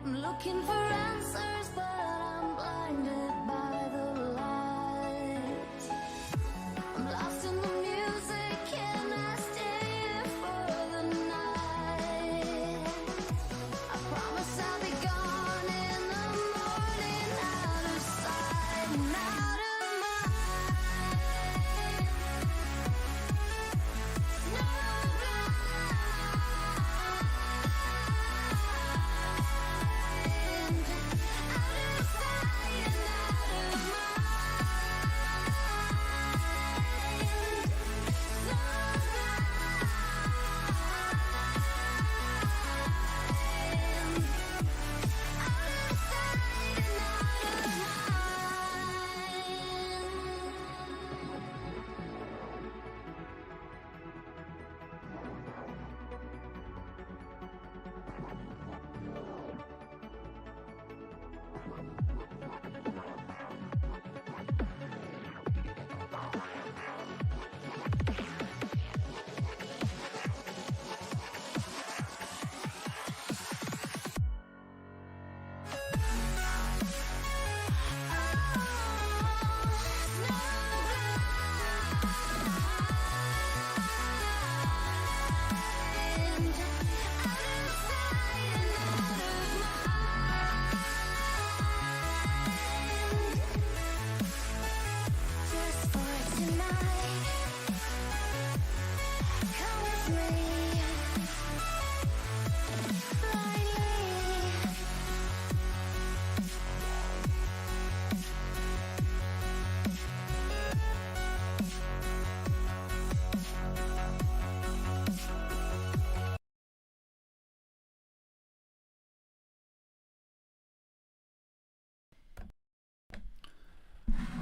I'm looking for answers, but I'm blinded by the light. I'm lost in the music, can I stay here for the night? I promise I'll be gone in the morning, out of sight and out of mind.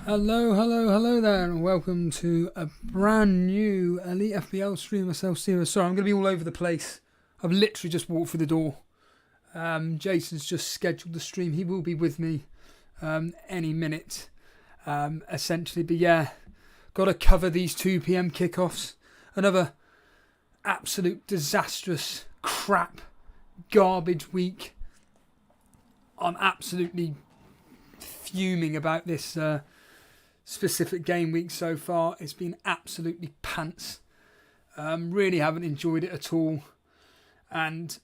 Hello there, and welcome to a brand new Elite FPL stream. Myself, Steve. Sorry, I'm going to be all over the place. I've literally just walked through the door. Jason's just scheduled the stream. He will be with me any minute, essentially. But yeah, got to cover these 2 PM kickoffs. Another absolute disastrous, crap, garbage week. I'm absolutely fuming about this specific game week so far. It's been absolutely pants. Really haven't enjoyed it at all, and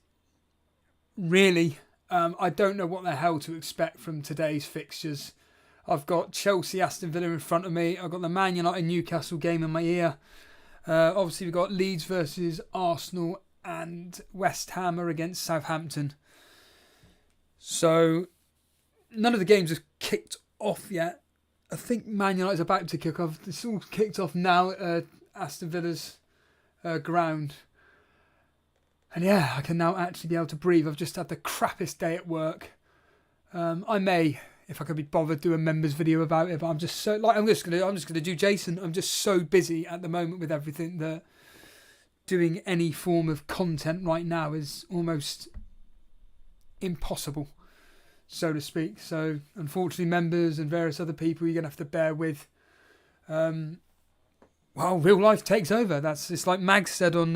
really I don't know what the hell to expect from today's fixtures. I've got Chelsea, Aston Villa in front of me. I've got the Man United Newcastle game in my ear. Obviously we've got Leeds versus Arsenal and West Ham are against Southampton. So none of the games have kicked off yet. I think Man United's about to kick off. It's all kicked off now at Aston Villa's ground. And yeah, I can now actually be able to breathe. I've just had the crappiest day at work. I may, if I could be bothered, do a members video about it. But I'm just so I'm just gonna do Jason. I'm just so busy at the moment with everything that doing any form of content right now is almost impossible, so to speak. So unfortunately, members and various other people, you're going to have to bear with. Well, real life takes over. It's like Mags said on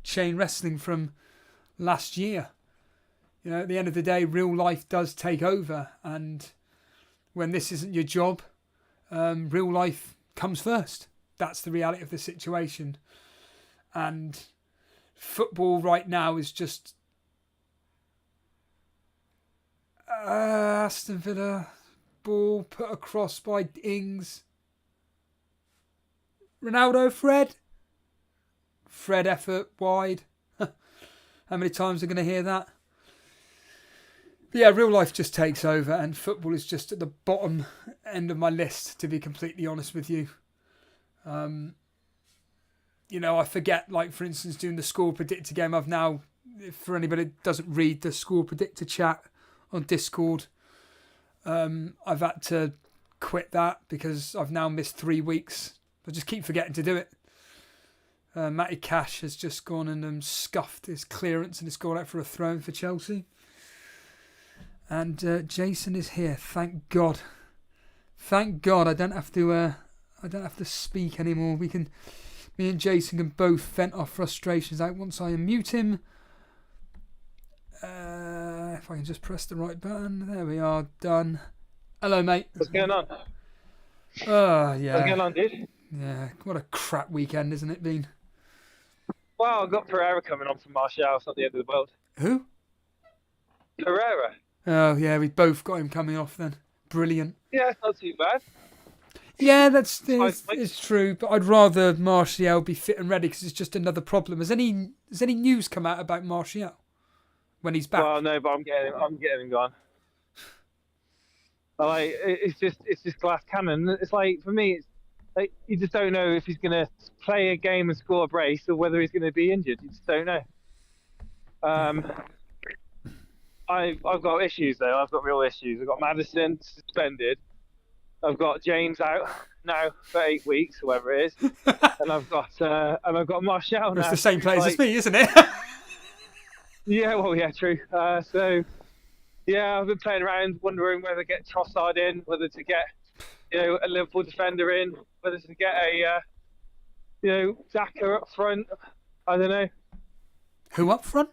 Chain Wrestling from last year. You know, at the end of the day, real life does take over. And when this isn't your job, real life comes first. That's the reality of the situation. And football right now is just Aston Villa, ball put across by Ings. Ronaldo, Fred effort wide. How many times are we going to hear that? But yeah, real life just takes over, and football is just at the bottom end of my list, to be completely honest with you. You know, I forget, like for instance, doing the score predictor game. I've now, for anybody that doesn't read the score predictor chat on Discord, I've had to quit that because I've now missed 3 weeks. I just keep forgetting to do it. Matty Cash has just gone and scuffed his clearance and has gone out for a throw for Chelsea. And Jason is here. Thank God. Thank God. I don't have to speak anymore. Me and Jason can both vent our frustrations out once I unmute him. If If I can just press the right button. There we are. Done. Hello, mate. What's going on? Oh, yeah. What's going on, dude? Yeah. What a crap weekend, isn't it been? Well, I've got Pereira coming on from Martial. It's not the end of the world. Who? Pereira? Oh, yeah. We both got him coming off then. Brilliant. Yeah, it's not too bad. Yeah, it's true. But I'd rather Martial be fit and ready because it's just another problem. Has any news come out about Martial when he's back? Well, no, but I'm getting him gone. Like, it's just glass cannon. It's like, for me, it's like you just don't know if he's gonna play a game and score a brace or whether he's gonna be injured. You just don't know. I've got issues though. I've got real issues. I've got Madison suspended. I've got James out now for 8 weeks, or whatever it is, and I've got Martial now. It's the same players as me, isn't it? Yeah, well, yeah, true. So, yeah, I've been playing around, wondering whether to get Trossard in, whether to get, a Liverpool defender in, whether to get a, Xhaka up front. I don't know. Who up front?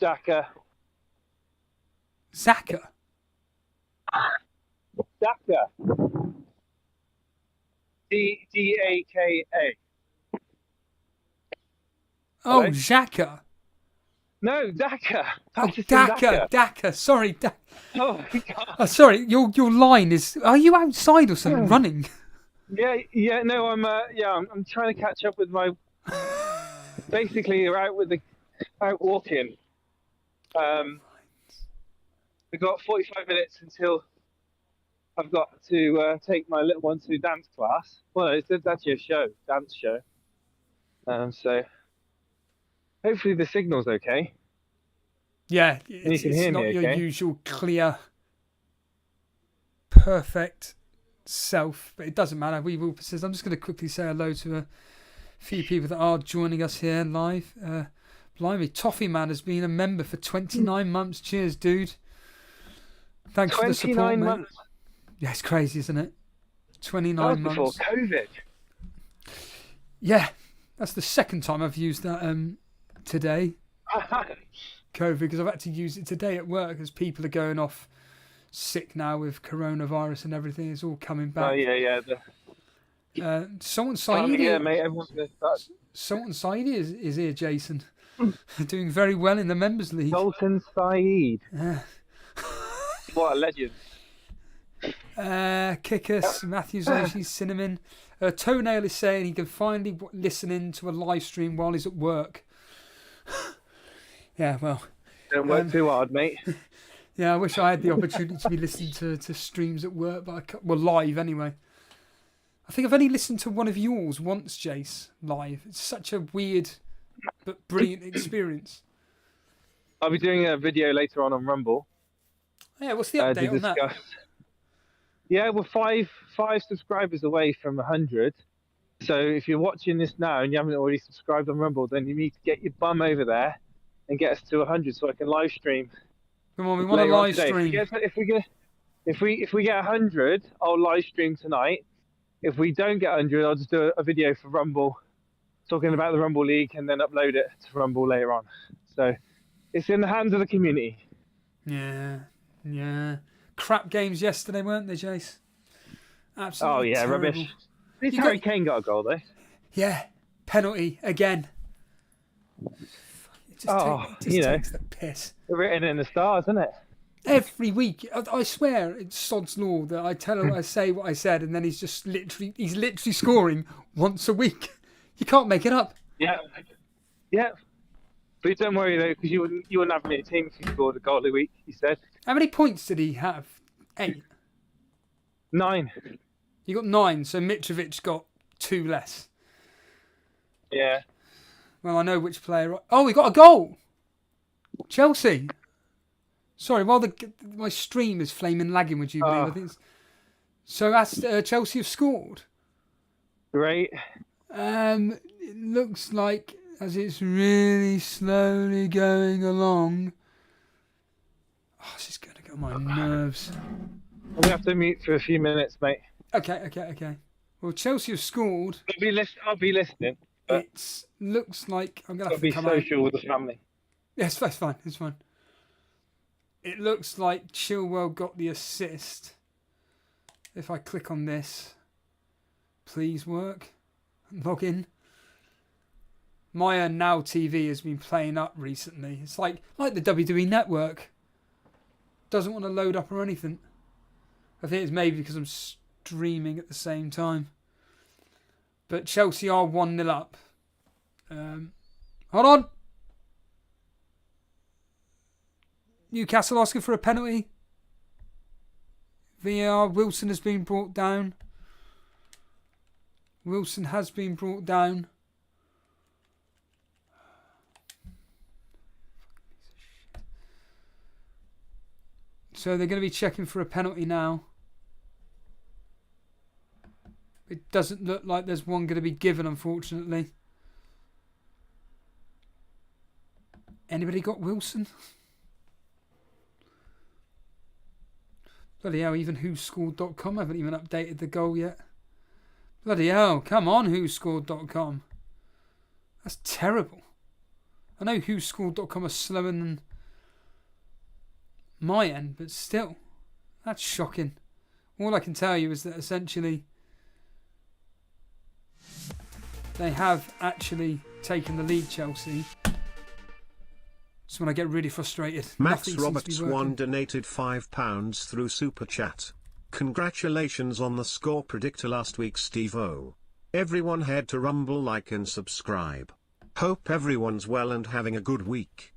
Xhaka. Xhaka. Xhaka. Daka. Oh, Hello? Xhaka. No, Daka. Oh, Daka. Sorry, Oh, my God. Oh, sorry, your line is. Are you outside or something? Running? Yeah. No, I'm trying to catch up with my. Basically, we're out walking. We've got 45 minutes until I've got to take my little one to dance class. Well, it's actually a dance show. So hopefully the signal's okay. Yeah, And you can it's hear not me, your okay? usual clear, perfect self, but it doesn't matter. We will persist. I'm just going to quickly say hello to a few people that are joining us here live. Blimey, Toffee Man has been a member for 29 months. Cheers, dude. Thanks for the support, 29 mate. months. Yeah, it's crazy, isn't it? 29 That was months. before COVID. Yeah, that's the second time I've used that today. COVID, because I've had to use it today at work as people are going off sick now with coronavirus and everything. It's all coming back. Oh yeah. Someone Oh, Saidi, yeah, mate. Everyone's gonna start. someone Saidi is here, Jason. Doing very well in the members league. Sultan Saeed. Yeah. What a legend. Kickus, Matthew Zoshi, Cinnamon. Toenail is saying he can finally listen in to a live stream while he's at work. Yeah, well. Don't work too hard, mate. Yeah, I wish I had the opportunity to be listening to streams at work, but well, live anyway. I think I've only listened to one of yours once, Jace, live. It's such a weird but brilliant experience. I'll be doing a video later on Rumble. Yeah, what's the To update on that? discuss. Yeah, we're five subscribers away from 100. So if you're watching this now and you haven't already subscribed on Rumble, then you need to get your bum over there and get us to 100 so I can live stream. Come on, we want a later on live today. stream. If we get 100, I'll live stream tonight. If we don't get 100, I'll just do a video for Rumble, talking about the Rumble League, and then upload it to Rumble later on. So it's in the hands of the community. Yeah. Crap games yesterday, weren't they, Jace? Absolutely. Oh yeah, terrible. rubbish. At least You Harry got- Kane got a goal though. Yeah, penalty again. It just takes the piss. Written in the stars, isn't it? Every week, I swear, it's sod's law that I tell him, I say what I said, and then he's literally scoring once a week. You can't make it up. Yeah. But don't worry though, because you wouldn't have me a team if you scored a goal a week. He said How many points did he have? 8. 9. You got 9, so Mitrovic got 2 less. Yeah. Well, I know which player. Oh, we got a goal. Chelsea. Sorry, while my stream is flaming lagging, would you believe? I think so. That's Chelsea have scored. Great. It looks like as it's really slowly going along. Oh, this is going to get on my nerves. I'm gonna have to mute for a few minutes, mate. Okay. Well, Chelsea have scored. I'll be listening. But It looks like I'm going to I'll have be to come social out. with the family. Yes, that's fine. It's fine. it looks like Chilwell got the assist. If I click on this, please work, log in. My Now TV has been playing up recently. It's like the WWE Network. Doesn't want to load up or anything. I think it's maybe because I'm streaming at the same time. But Chelsea are 1-0 up. Hold on. Newcastle asking for a penalty. VAR. Wilson has been brought down. Wilson has been brought down. So they're going to be checking for a penalty now. It doesn't look like there's one going to be given, unfortunately. Anybody got Wilson? Bloody hell, even whoscored.com haven't even updated the goal yet. Bloody hell, come on whoscored.com. That's terrible. I know whoscored.com are slower than my end, but still, that's shocking. All I can tell you is that essentially they have actually taken the lead, Chelsea. That's when I get really frustrated. Max Nothing seems to be Roberts working. 1 donated £5 through Super Chat. Congratulations on the score predictor last week, Steve-O. Everyone head to Rumble, like and subscribe. Hope everyone's well and having a good week.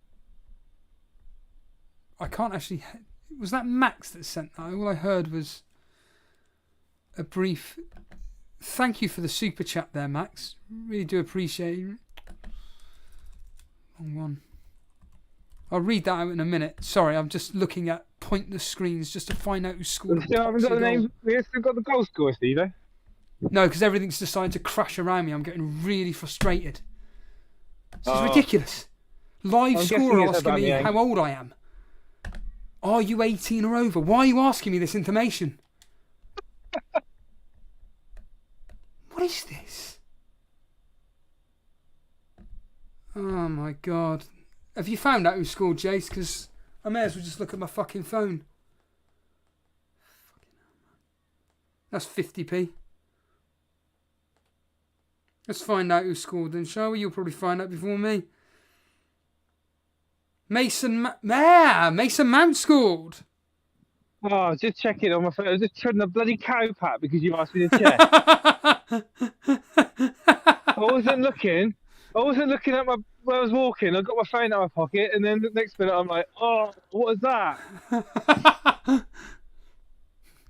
I can't actually... Was that Max that sent that? All I heard was a brief... Thank you for the super chat there, Max. Really do appreciate it. Wrong one. I'll read that out in a minute. Sorry, I'm just looking at pointless screens just to find out who scored. We still haven't got the name. We still got the goal scorer, Steve. No, because everything's decided to crash around me. I'm getting really frustrated. This is Oh. ridiculous. Live I'm scorer guessing it's asking me Aubameyang. how old I am. Are you 18 or over? Why are you asking me this information? What is this? Oh my god. Have you found out who scored, Jace? Because I may as well just look at my fucking phone. That's 50p. Let's find out who scored then, shall we? You'll probably find out before me. Mason Mount scored. Oh, just checking on my phone. I was just treading a bloody cow pat because you asked me to check. I wasn't looking at my when I was walking. I got my phone out of my pocket, and then the next minute I'm like, "Oh, what was that?"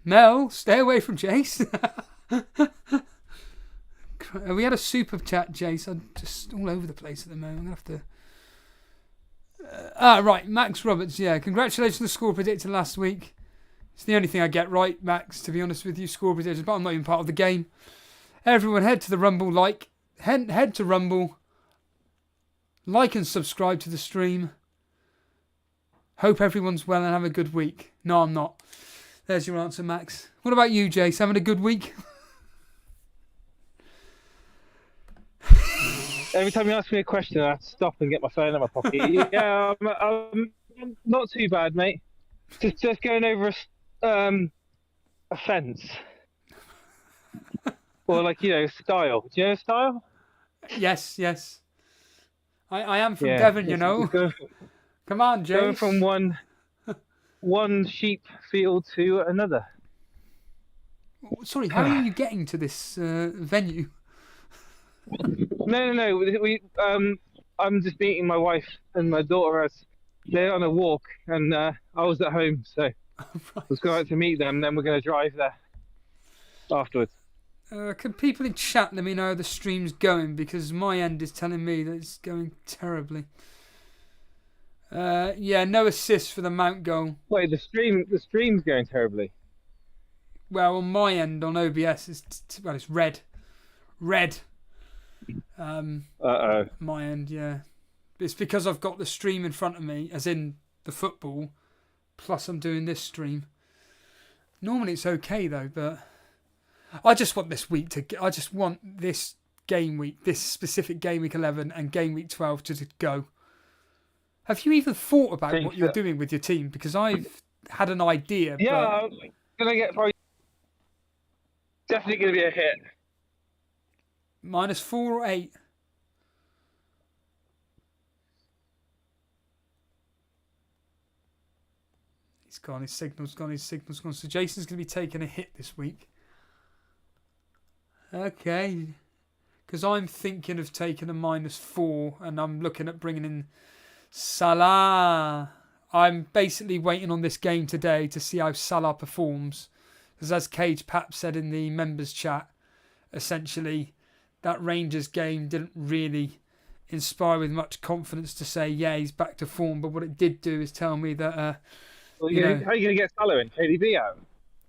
Mel, stay away from Jace. We had a super chat, Jace. I'm just all over the place at the moment. I'm gonna have to. Right, Max Roberts. Yeah, congratulations on the score predictor last week. It's the only thing I get right, Max. To be honest with you, score predictors, but I'm not even part of the game. Everyone, head to the Rumble, head to Rumble, like and subscribe to the stream. Hope everyone's well and have a good week. No, I'm not. There's your answer, Max. What about you, Jace? Having a good week? Every time you ask me a question, I have to stop and get my phone out of my pocket. Yeah, I'm not too bad, mate. Just going over a fence. Or style. Do you know style? Yes. I am from Devon, you know. Come on, Jace. Going from one sheep field to another. Sorry, how are you getting to this venue? No. I'm just meeting my wife and my daughter as they're on a walk, and I was at home, so Right. I was going out to meet them. Then we're going to drive there afterwards. Can people in chat let me know how the stream's going, because my end is telling me that it's going terribly. No assist for the Mount goal. Wait, the stream's going terribly. Well, on my end on OBS it's red. My end, yeah. It's because I've got the stream in front of me, as in the football, plus I'm doing this stream. Normally it's okay though, but I just want this game week, this specific game week 11 and game week 12 to go. Have you even thought about think what you're that- doing with your team? Because I've had an idea, Yeah, but I'm gonna get probably definitely gonna be a hit. -4 or 8. He's gone. His signal's gone. His signal's gone. So Jason's going to be taking a hit this week. Okay. Because I'm thinking of taking a -4 and I'm looking at bringing in Salah. I'm basically waiting on this game today to see how Salah performs. Because as Cage Pap said in the members chat, essentially that Rangers game didn't really inspire with much confidence to say, yeah, he's back to form. But what it did do is tell me that, Well, know- how are you gonna get Salah in? KDB out?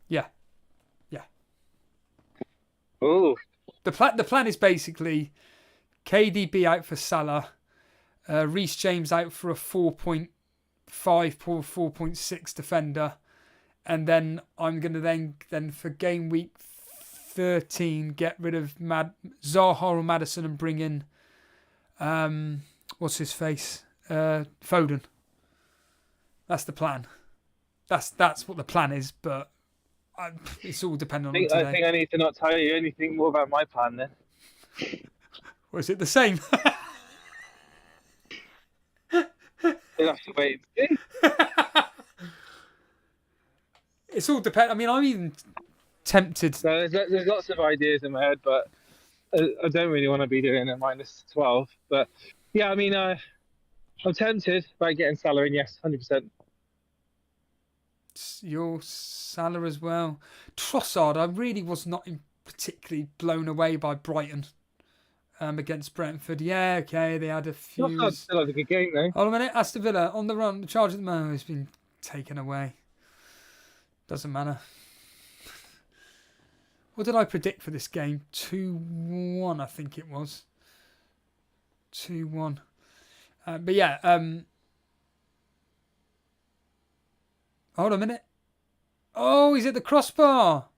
yeah. Oh, The plan is basically KDB out for Salah, Reece James out for a 4.5 or 4.6 defender, and then I'm going to then for game week 13 get rid of Zaha or Maddison and bring in what's his face, Foden. That's the plan. That's what the plan is, but it's all dependent on today. I think I need to not tell you anything more about my plan then. Or is it the same? You'll have to wait and see. It's all depend. I mean, I'm even tempted. So there's lots of ideas in my head, but I don't really want to be doing a -12. But yeah, I mean, I'm tempted by getting Salah in. Yes, 100%. Your Salah as well. Trossard, I really was not particularly blown away by Brighton against Brentford. Yeah, okay, they had a few. Trossard still had a good game though. Hold on a minute, Aston Villa on the run. The charge at the moment has been taken away. Doesn't matter. What did I predict for this game? 2-1, I think it was. 2-1. But yeah, hold on a minute. Oh, he's at the crossbar.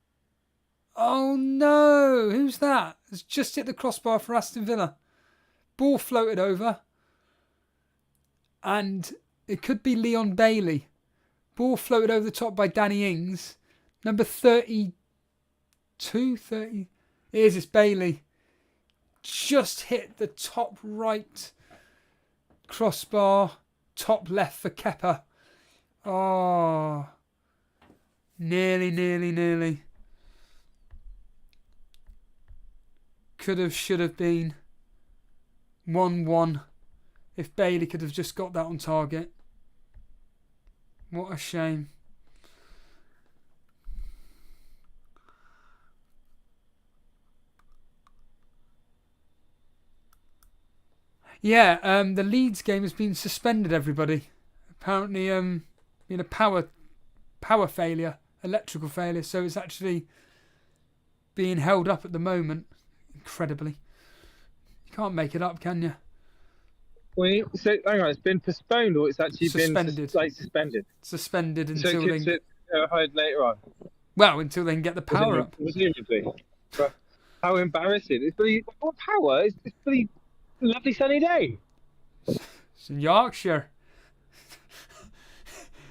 Oh no, who's that? It's just hit the crossbar for Aston Villa. Ball floated over. And it could be Leon Bailey. Ball floated over the top by Danny Ings. Number 32, 30. Here's this Bailey. Just hit the top right crossbar. Top left for Kepa. Oh. Nearly. Could have, should have been 1-1 if Bailey could have just got that on target. What a shame. Yeah, the Leeds game has been suspended, everybody. Apparently, been a power failure, electrical failure, so it's actually being held up at the moment. Incredibly. You can't make it up, can you? So hang on, it's been postponed or it's actually Suspended. been suspended? Suspended So until it could hide later on. well, until they can get the power up. Presumably. But how embarrassing. It's pretty, what power? It's pretty lovely sunny day. It's in Yorkshire.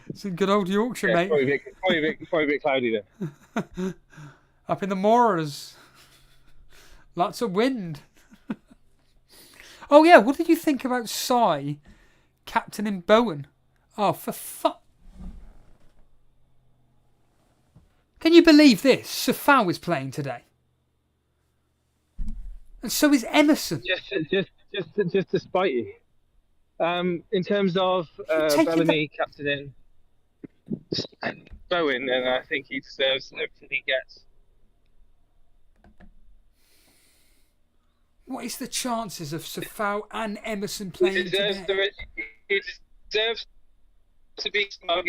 It's in good old Yorkshire, Yeah, mate. probably a bit cloudy then. Up in the moors. Lots of wind. Oh yeah, what did you think about Sai captaining Bowen? Oh, for fuck. Can you believe this? Safau is playing today. And so is Emerson. Just to spite you. In terms of taking Bellamy captaining Bowen, then I think he deserves everything he gets. What is the chances of Safau and Emerson playing today? He deserves to be smug.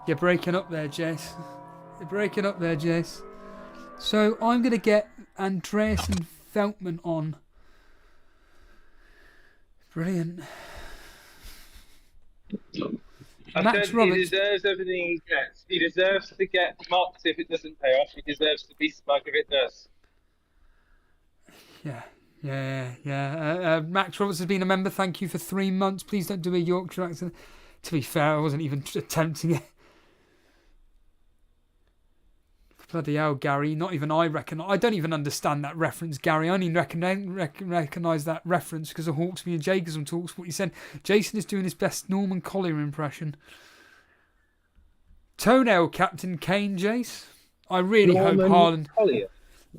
You're breaking up there, Jace. You're breaking up there, Jace. So I'm going to get Andreas and Veltman on. Brilliant. I Max said Roberts. he deserves everything he gets. He deserves to get mocked if it doesn't pay off. He deserves to be smug if it does. Yeah. Max Roberts has been a member. Thank you for 3 months. Please don't do a Yorkshire accent. To be fair, I wasn't even attempting it. Bloody hell, Gary. Not even I reckon. I don't even understand that reference, Gary. I only recognise that reference because of Hawksby and Jacobs talks. What you said. Jason is doing his best Norman Collier impression. Toenail Captain Kane, Jace. I really hope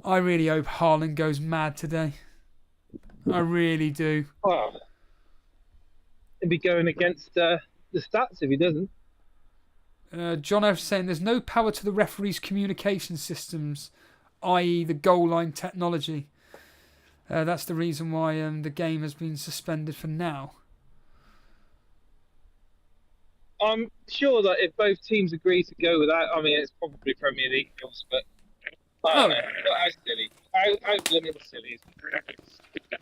Haaland goes mad today. I really do. Well, he'd be going against the stats if he doesn't. John F. saying there's no power to the referee's communication systems, i.e. the goal line technology. That's the reason why the game has been suspended for now. I'm sure that if both teams agree to go with that, I mean, it's probably Premier League rules, but I don't know. How silly. How blooming silly is it?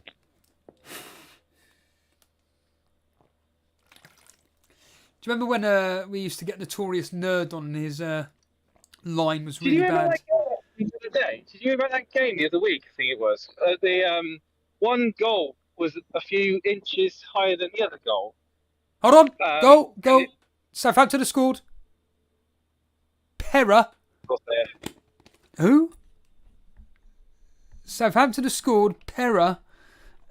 Do you remember when we used to get Notorious Nerd on and his line was really bad? Did you hear about that game the other week? I think it was. The one goal was a few inches higher than the other goal. Hold on. Go. Southampton have scored. Pera. Who? Southampton have scored. Pera.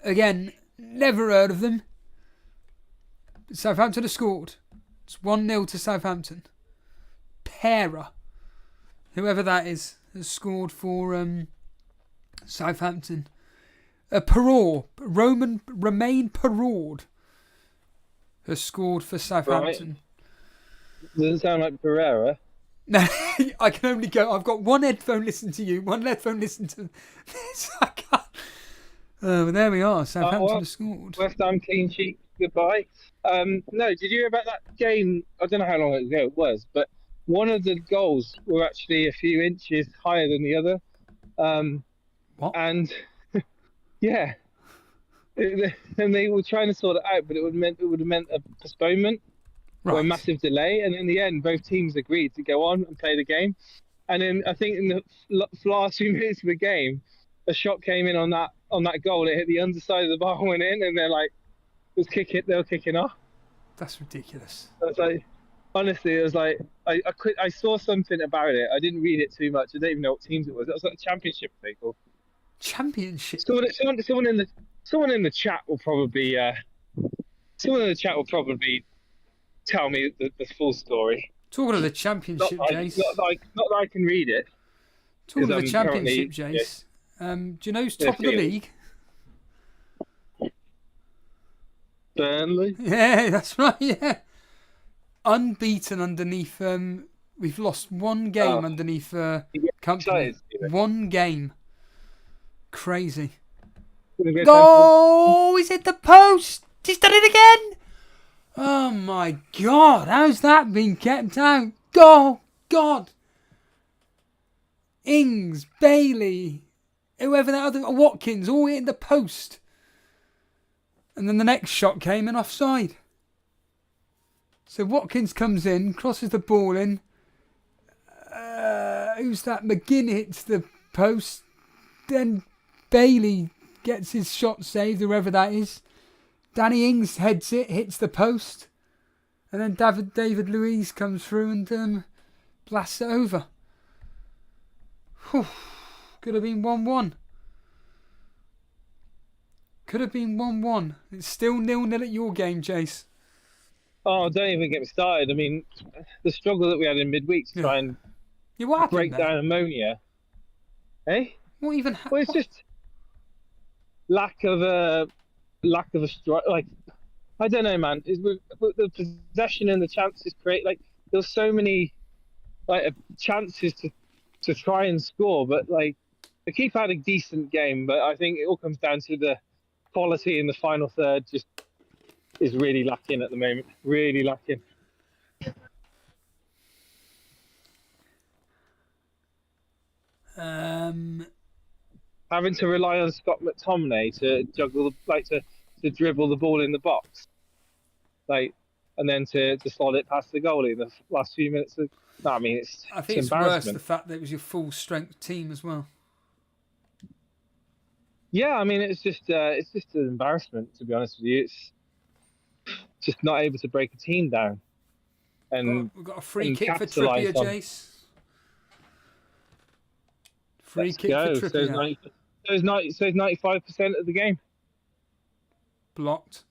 Again, never heard of them. Southampton have scored. It's 1-0 to Southampton. Pera. Whoever that is has scored for Southampton. Romain Perraud has scored for Southampton. Right. Doesn't sound like Pereira. No, I can only go. I've got one headphone listening to you, one headphone listening to this. I can't. But there we are. Southampton has scored. West Ham clean sheet. Goodbye. No, did you hear about that game? I don't know how long ago it was, but one of the goals were actually a few inches higher than the other. What? And yeah, and they were trying to sort it out, but it would have meant a postponement or a massive delay. And in the end, both teams agreed to go on and play the game. And then I think in the last few minutes of the game, a shot came in on that goal. It hit the underside of the bar, went in, and they're like, they were kicking off. That's ridiculous. I was like, honestly, it was like I saw something about it. I didn't read it too much. I don't even know what teams it was. It was like a championship thing. Championship. Someone in the chat will probably tell me the full story. Talking of the championship, Jace. Not that I can read it. Talking of the championship, Jace. Do you know who's top of the league? Burnley. Yeah, that's right. Yeah, unbeaten underneath. We've lost one game underneath Company. One game. Crazy. Oh, he's hit the post. He's done it again. Oh my God! How's that been kept out? Oh God! Ings, Bailey, whoever that other Watkins, all hitting the post. And then the next shot came in offside. So Watkins comes in, crosses the ball in. Who's that? McGinn hits the post. Then Bailey gets his shot saved, whoever that is. Danny Ings heads it, hits the post. And then David Luiz comes through and blasts it over. Whew. Could have been 1-1. Could have been 1-1. It's still 0-0 at your game, Jace. Oh, don't even get me started. I mean, the struggle that we had in midweek to try and break down ammonia. Eh? What even happened? Well, it's just lack of a strike. Like, I don't know, man. With the possession and the chances create, like, there's so many chances to try and score, but like the keeper had a decent game, but I think it all comes down to the quality in the final third. Just is really lacking at the moment. Really lacking. Having to rely on Scott McTominay to juggle, to dribble the ball in the box. Like, and then to slot it past the goalie in the last few minutes. No, I mean, it's I think it's worse embarrassment. the fact that it was your full strength team as well. Yeah, I mean, it's just an embarrassment, to be honest with you. It's just not able to break a team down. And We've got a free and kick for capitalise Trippier, on- Jace. Free Let's kick go. for Trippier. So it's 95% of the game. Blocked.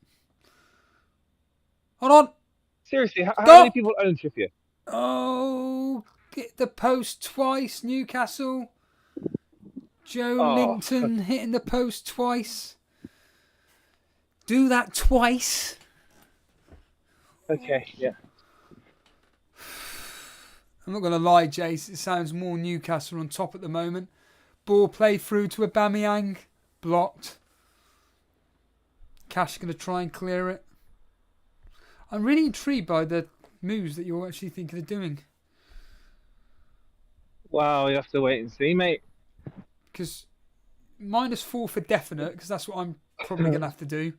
Hold on. Seriously, how Stop! many people own Trippier? Oh, get the post twice, Newcastle. Joe Oh. Linton hitting the post twice. Do that twice. Okay, yeah. I'm not going to lie, Jace. It sounds more Newcastle on top at the moment. Ball play through to Aubameyang. Blocked. Cash going to try and clear it. I'm really intrigued by the moves that you're actually thinking of doing. Wow, you have to wait and see, mate. Because -4 for definite, because that's what I'm probably going to have to do.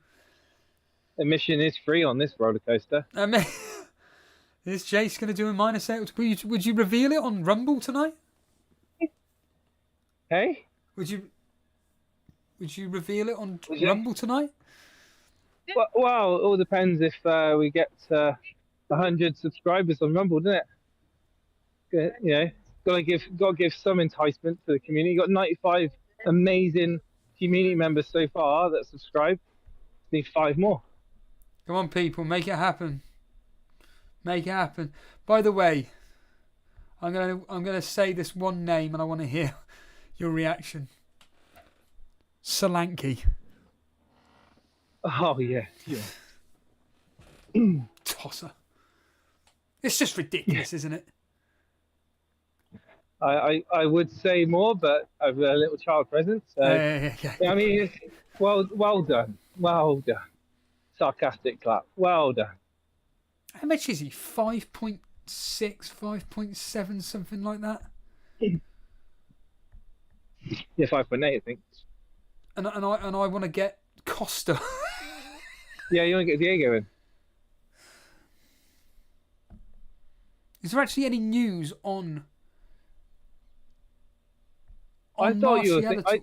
Admission is free on this roller coaster. Is Jace going to do a -8? Would you reveal it on Rumble tonight? Hey? Would you reveal it on Yeah. Rumble tonight? Well, it all depends if we get 100 subscribers on Rumble, doesn't it? You know, gotta give some enticement to the community. Got 95 amazing community members so far that subscribe. Need 5 more. Come on, people, make it happen. Make it happen. By the way, I'm gonna say this one name, and I want to hear your reaction. Solanke. Oh yeah. Tosser. It's just ridiculous, isn't it? I would say more, but I've a little child present. So Yeah. I mean, it's, well done, sarcastic clap, well done. How much is he? 5.6, 5.7, something like that. Yeah, 5.8, I think. And I want to get Costa. Yeah, you want to get Diego in? Is there actually any news on? I thought you were. Martial at I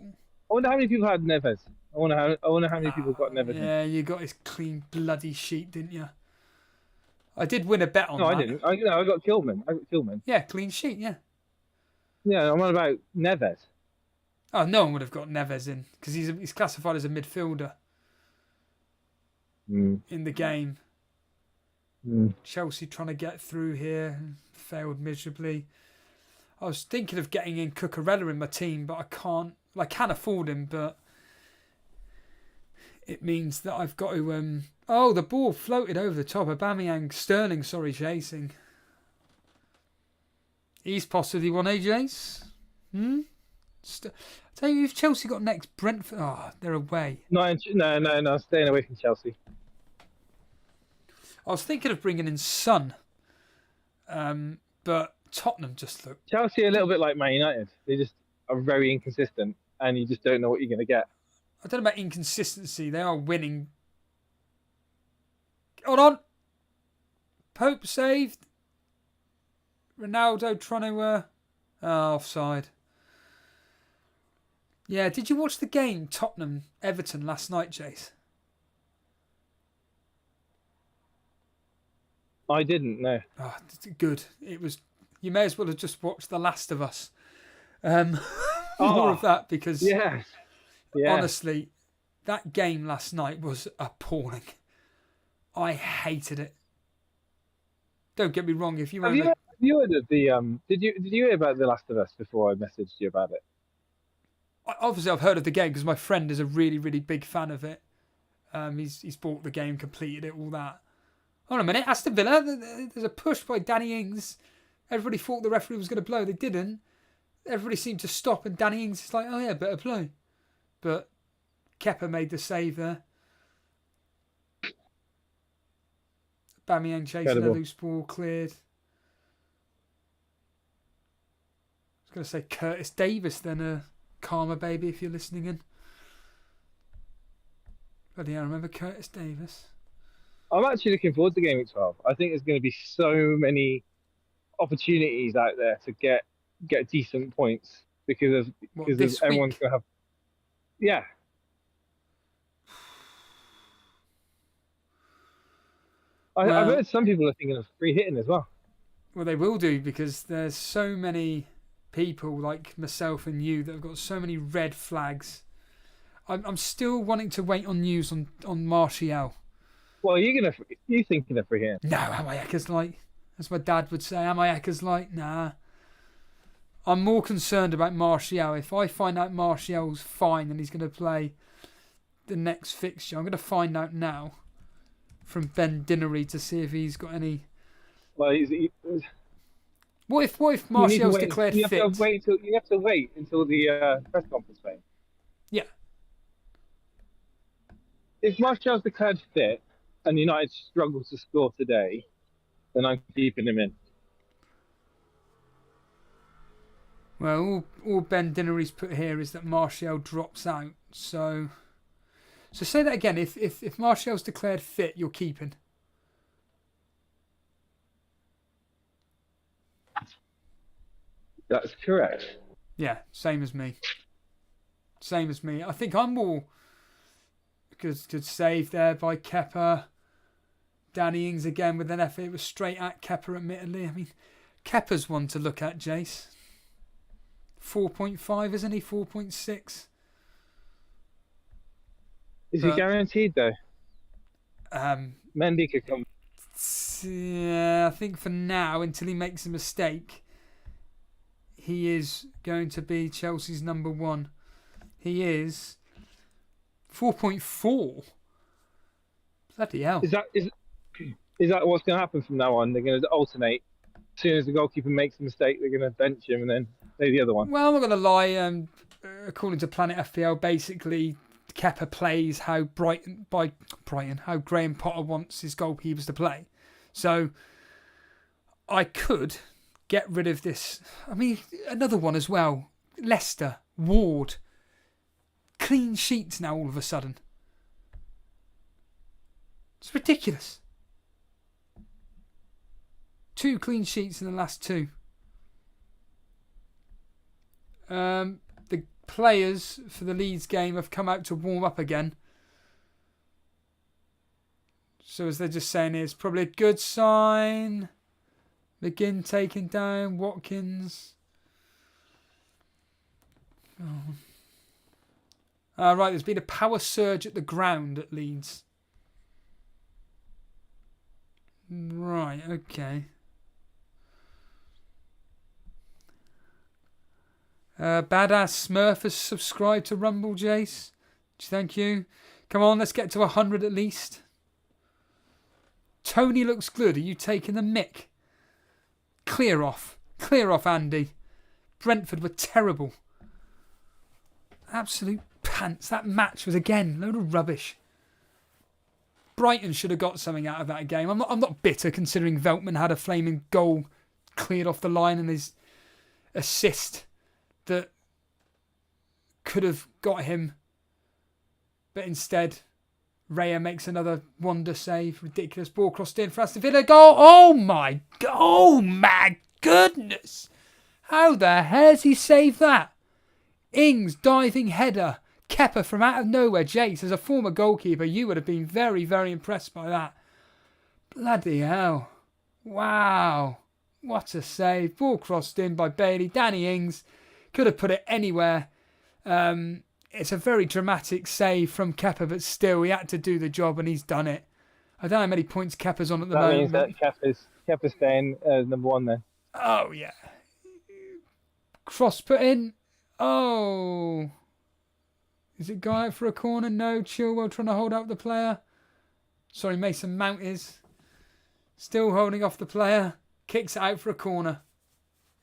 all? wonder how many people had Neves. I wonder how many people got Neves. Yeah, you got his clean bloody sheet, didn't you? I did win a bet on No, that. I didn't. I got Kilman. Yeah, clean sheet, yeah. Yeah, I'm on about Neves. Oh, no one would have got Neves in because he's classified as a midfielder in the game. Chelsea trying to get through here, failed miserably. I was thinking of getting in Cucurella in my team, but I can't. I can afford him, but it means that I've got to. Oh, the ball floated over the top. Aubameyang, Sterling, chasing. He's possibly one, Jace. Tell you, if Chelsea got next, Brentford. Oh, they're away. No, staying away from Chelsea. I was thinking of bringing in Son, but Tottenham just look. Chelsea are a little bit like Man United. They just are very inconsistent, and you just don't know what you're going to get. I don't know about inconsistency. They are winning. Hold on. Pope saved. Ronaldo trying to. Offside. Yeah, did you watch the game Tottenham Everton last night, Jace? I didn't know. Oh, good. It was. You may as well have just watched The Last of Us. More of that because. Yes. Yeah. Honestly, that game last night was appalling. I hated it. Don't get me wrong. If you Have you heard of the Did you hear about The Last of Us before I messaged you about it? Obviously, I've heard of the game because my friend is a really, really big fan of it. He's bought the game, completed it, all that. Hold on a minute, Aston Villa. There's a push by Danny Ings. Everybody thought the referee was going to blow. They didn't. Everybody seemed to stop, and Danny Ings is like, "Oh yeah, better play." But Kepa made the save there. Aubameyang chasing Incredible. a loose ball, cleared. I was going to say Curtis Davis, then Karma Baby, if you're listening in. Bloody hell, I remember Curtis Davis. I'm actually looking forward to Game Week 12. I think there's going to be so many opportunities out there to get decent points What, because of this everyone's week? going to have. Yeah, I've Well, heard some people are thinking of free hitting as well. well, they will do because there's so many people like myself and you that have got so many red flags. I'm still wanting to wait on news on Martial. Well, you thinking of free hitting? No, am I Eckers like? As my dad would say, am I Eckers like? Nah. I'm more concerned about Martial. If I find out Martial's fine and he's going to play the next fixture, I'm going to find out now from Ben Dinnery to see if he's got any. Well, What if you need to Martial's wait. declared You have fit? to wait until the press conference, mate. Yeah. If Martial's declared fit and United struggles to score today, then I'm keeping him in. Well, all Ben Dinnery's put here is that Martial drops out. So say that again. If Martial's declared fit, you're keeping. That's correct. Yeah, same as me. Same as me. I think I'm more good save there by Kepa. Danny Ings again with an effort. It was straight at Kepa, admittedly. I mean, Kepa's one to look at, Jace. 4.5, isn't he? 4.6. Is he guaranteed though? Mendy could come. Yeah, I think for now, until he makes a mistake, he is going to be Chelsea's number one. He is 4.4. Bloody hell. Is that what's going to happen from now on? They're going to alternate. As soon as the goalkeeper makes a mistake, they're going to bench him and then play the other one. Well, I'm not going to lie. According to Planet FPL, basically, Kepa plays how how Graham Potter wants his goalkeepers to play. So I could get rid of this. I mean, another one as well. Leicester, Ward, clean sheets now all of a sudden. It's ridiculous. 2 clean sheets in the last 2. The players for the Leeds game have come out to warm up again. So as they're just saying, it's probably a good sign. McGinn taken down. Watkins. Right, there's been a power surge at the ground at Leeds. Right, okay. Badass Smurf has subscribed to Rumble, Jace. Thank you. Come on, let's get to 100 at least. Tony looks good. Are you taking the mick? Clear off. Clear off, Andy. Brentford were terrible. Absolute pants. That match was, again, a load of rubbish. Brighton should have got something out of that game. I'm not bitter considering Veltman had a flaming goal cleared off the line and his assist that could have got him. But instead, Raya makes another wonder save. Ridiculous ball crossed in for Aston Villa. Goal. Oh my goodness. How the hell has he saved that? Ings diving header. Kepa from out of nowhere. Jace, as a former goalkeeper, you would have been very, very impressed by that. Bloody hell. Wow. What a save. Ball crossed in by Bailey. Danny Ings could have put it anywhere. It's a very dramatic save from Kepa, but still, he had to do the job and he's done it. I don't know how many points Kepa's on at the moment. That means that Kepa's staying number one then. Oh, yeah. Cross put in. Oh. Is it going out for a corner? No. Chilwell trying to hold out the player. Sorry, Mason Mount is. Still holding off the player. Kicks it out for a corner.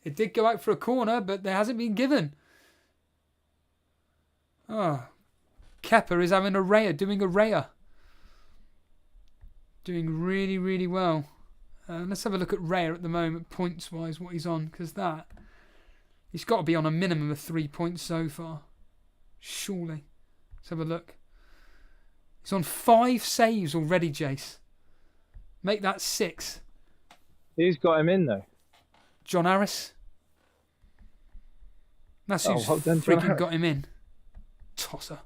It did go out for a corner, but there hasn't been given. Oh. Kepa is having a Raya, doing a Raya. Doing really, really well. Let's have a look at Raya at the moment, points-wise, what he's on, because he's got to be on a minimum of 3 points so far. Surely. Let's have a look. He's on 5 saves already, Jace. Make that 6. Who's got him in though? John Harris. That's who's well done, John freaking Harris. got him in. Tosser.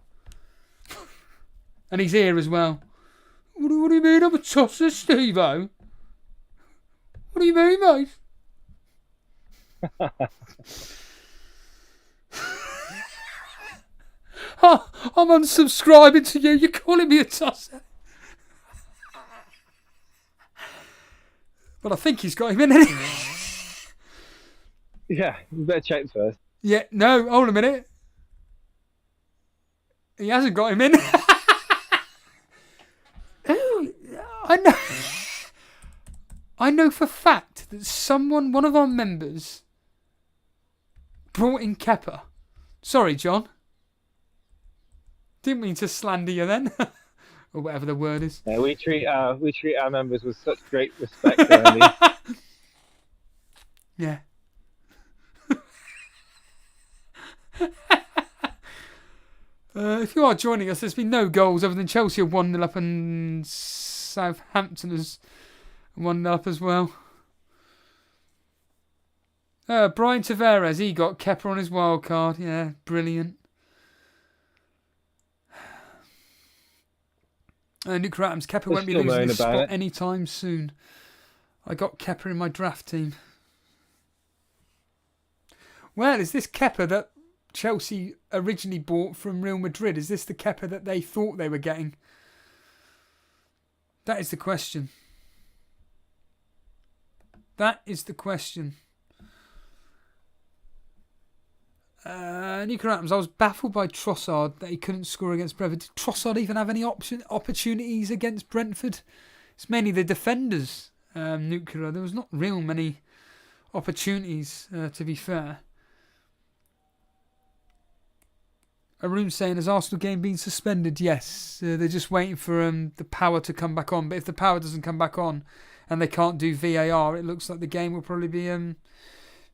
And he's here as well. What do you mean I'm a tosser, Steve-O? What do you mean, mate? Oh, I'm unsubscribing to you. You're calling me a tosser. But I think he's got him in anyway. Yeah, you better check first. Yeah, no, hold a minute. He hasn't got him in. I know for a fact that one of our members, brought in Kepa. Sorry, John. Didn't mean to slander you then. Or whatever the word is. Yeah, we treat our members with such great respect, Andy. Yeah. If you are joining us, there's been no goals other than Chelsea are 1-0 up and Southampton has 1-0 up as well. Brian Tavares, he got Kepa on his wild card. Yeah, brilliant. Nuclear Atoms, Kepa won't be losing his spot anytime soon. I got Kepa in my draft team. Well, is this Kepa that Chelsea originally bought from Real Madrid? Is this the Kepa that they thought they were getting? That is the question. That is the question. Nuclear Atoms, I was baffled by Trossard that he couldn't score against Brentford. Did Trossard even have any opportunities against Brentford? It's mainly the defenders, Nuclear. There was not real many opportunities, to be fair. Arun saying, has Arsenal game been suspended? Yes. They're just waiting for the power to come back on. But if the power doesn't come back on and they can't do VAR, it looks like the game will probably be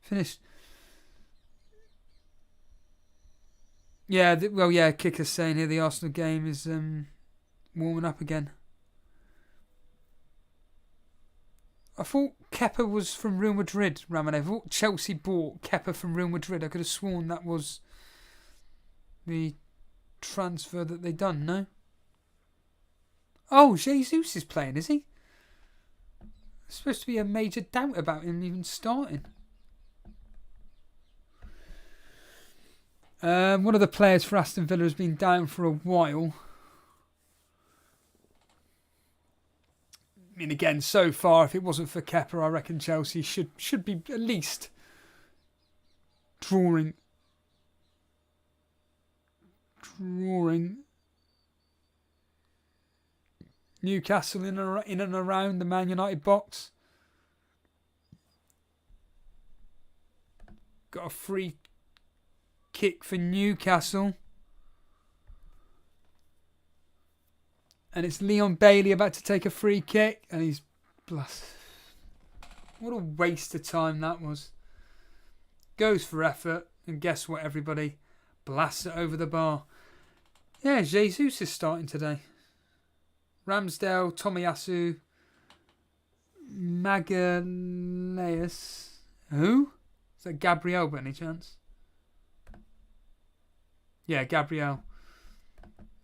finished. Yeah, Kicker's saying here the Arsenal game is warming up again. I thought Kepa was from Real Madrid, Ramanev. I thought Chelsea bought Kepa from Real Madrid. I could have sworn that was the transfer that they done, no? Oh, Jesus is playing, is he? There's supposed to be a major doubt about him even starting. One of the players for Aston Villa has been down for a while. I mean, again, so far, if it wasn't for Kepa, I reckon Chelsea should be at least drawing Newcastle in and around the Man United box. Got a free kick for Newcastle. And it's Leon Bailey about to take a free kick. And he's... What a waste of time that was. Goes for effort. And guess what, everybody? Blasts it over the bar. Yeah, Jesus is starting today. Ramsdale, Tomiyasu, Magalhaes. Who? Is that Gabriel by any chance? Yeah, Gabriel.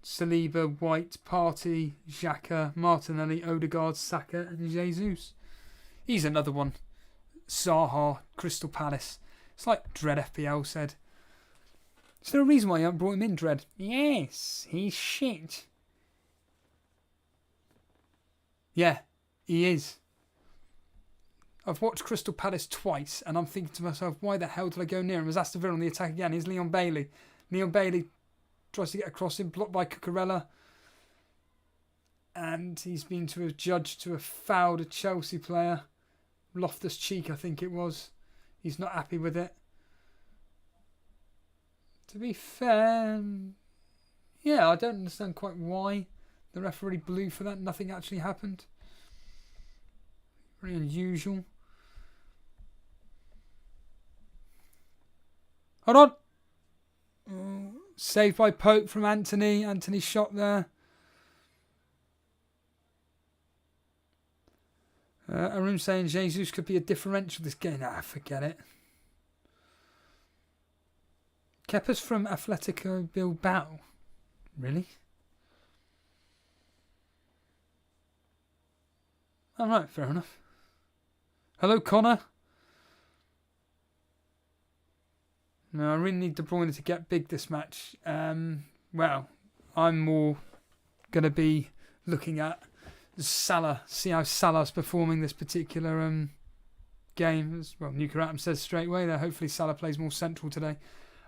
Saliba, White, Partey, Xhaka, Martinelli, Odegaard, Saka and Jesus. He's another one. Zaha, Crystal Palace. It's like Dread FPL said. Is there a reason why you haven't brought him in, Dread? Yes, he's shit. Yeah, he is. I've watched Crystal Palace twice and I'm thinking to myself, why the hell did I go near him? As Aston Villa on the attack again, here's Leon Bailey. Leon Bailey tries to get across him, blocked by Cucurella. And he's been adjudged to have fouled a Chelsea player. Loftus-Cheek, I think it was. He's not happy with it. To be fair, yeah, I don't understand quite why the referee blew for that. Nothing actually happened. Very unusual. Hold on. Saved by Pope from Anthony. Anthony shot there. Arun saying Jesus could be a differential this game. Nah, forget it. Kepa's from Atletico Bilbao. Really? Alright, fair enough. Hello, Connor. No, I really need De Bruyne to get big this match. Well, I'm more going to be looking at Salah, see how Salah's performing this particular game. As well, Newcastle says straight away there. Hopefully Salah plays more central today.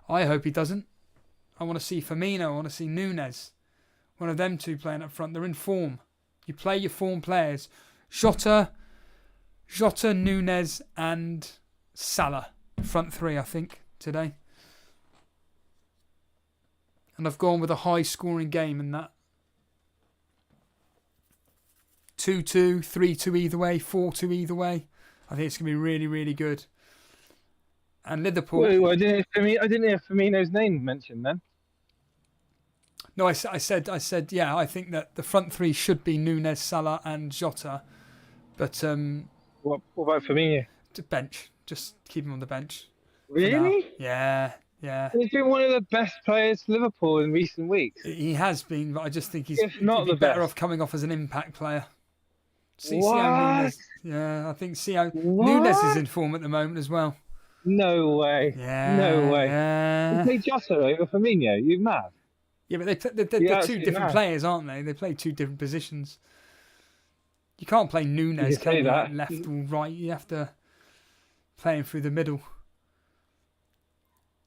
I hope he doesn't. I want to see Firmino. I want to see Nunes. One of them two playing up front. They're in form. You play your form players. Jota, Nunes and Salah. Front three, I think, today. And I've gone with a high scoring game in that. 2-2, 3-2 either way, 4-2 either way. I think it's going to be really, really good. And Liverpool... Wait, I didn't hear Firmino's name mentioned then. No, I said, yeah, I think that the front three should be Nunes, Salah and Jota. But... What about Firmino? To bench. Just keep him on the bench. Really? Yeah. He's been one of the best players for Liverpool in recent weeks. He has been, but I just think he's not the better best. off coming off as an impact player. See What? how Nunes, yeah, I think Nunes is in form at the moment as well. No way. Yeah. No way. Yeah. You play Jota over Firmino. You mad? Yeah, but they're two different players, aren't they? They play two different positions. You can't play Nunes left or right. You have to play him through the middle.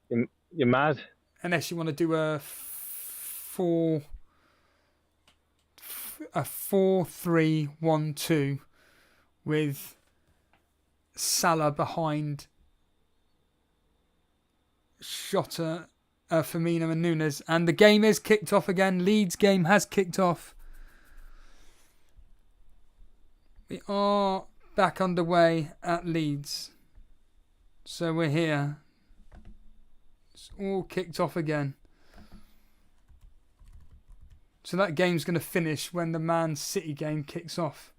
You're mad. Unless you want to do a 4-3-1-2 with Salah behind Jota, Firmino and Nunes. And the game is kicked off again. Leeds game has kicked off. We are back underway at Leeds. So we're here. It's all kicked off again. So that game's going to finish when the Man City game kicks off.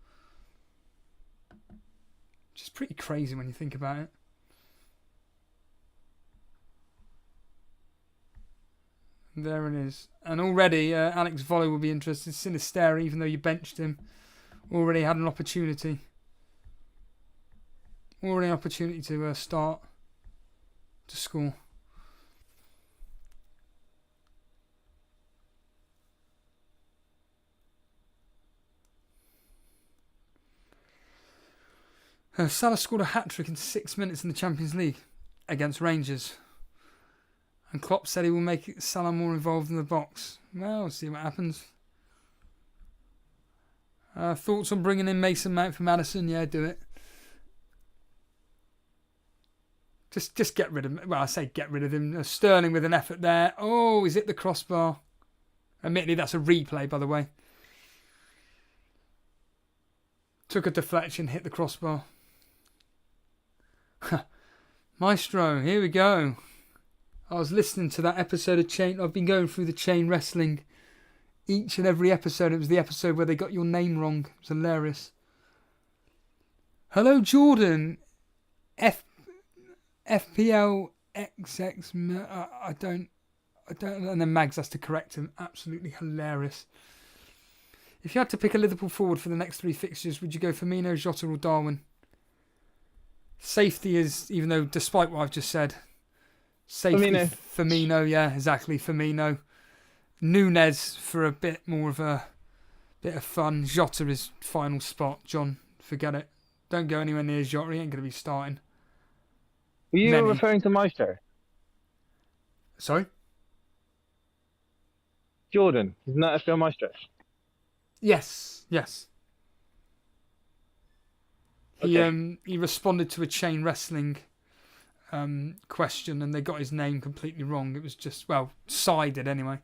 Which is pretty crazy when you think about it. There it is. And already Alex Volley will be interested. Sinisterra, even though you benched him, already had an opportunity. Already an opportunity to start to score. Salah scored a hat-trick in 6 minutes in the Champions League against Rangers. And Klopp said he will make Salah more involved in the box. Well, we'll see what happens. Thoughts on bringing in Mason Mount for Maddison? Yeah, do it. Just get rid of him. Well, I say get rid of him. Sterling with an effort there. Oh, he's hit the crossbar. Admittedly, that's a replay, by the way. Took a deflection, hit the crossbar. Maestro, here we go. I was listening to that episode of Chain. I've been going through the Chain Wrestling. Each and every episode. It was the episode where they got your name wrong. It was hilarious. Hello, Jordan. FPL XX. I don't. And then Mags has to correct him. Absolutely hilarious. If you had to pick a Liverpool forward for the next three fixtures, would you go Firmino, Jota or Darwin? Safety is, even though despite what I've just said, safety Firmino, yeah, exactly, Firmino. Nunes for a bit more of a bit of fun. Jota is final spot. John, forget it. Don't go anywhere near Jota. He ain't going to be starting. Were you referring to Maestro? Sorry? Jordan, isn't that FPL Maestro? Yes. Okay. He responded to a Chain Wrestling question and they got his name completely wrong. It was just, well, sided anyway.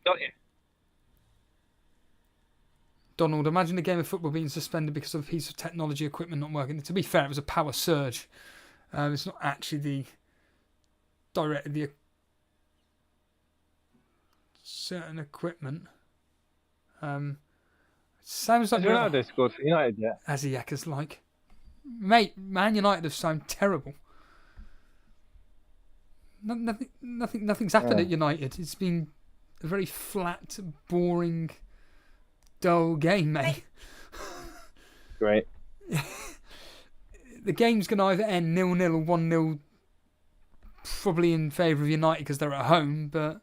Got you. Donald, imagine a game of football being suspended because of a piece of technology equipment not working. To be fair, it was a power surge. It's not actually the certain equipment. Sounds like Has Ronaldo scored for United yet? as the Yakkers like. Mate, Man United have sound terrible. Nothing's happened at United. It's been a very flat, boring, dull game, mate. Great. The game's going to either end 0-0 or 1-0, probably in favour of United because they're at home, but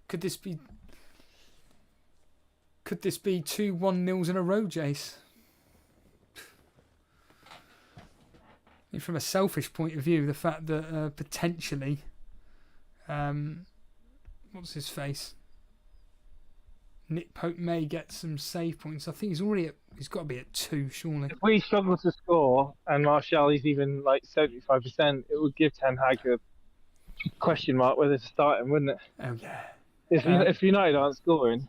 could this be 2 1-0s in a row, Jace? I mean, from a selfish point of view, the fact that potentially, what's his face? Nick Pope may get some save points. I think he's got to be at 2, surely. If we struggle to score and Martial is even like 75%, it would give Ten Hag a question mark whether to start him, wouldn't it? Oh yeah. If United aren't scoring.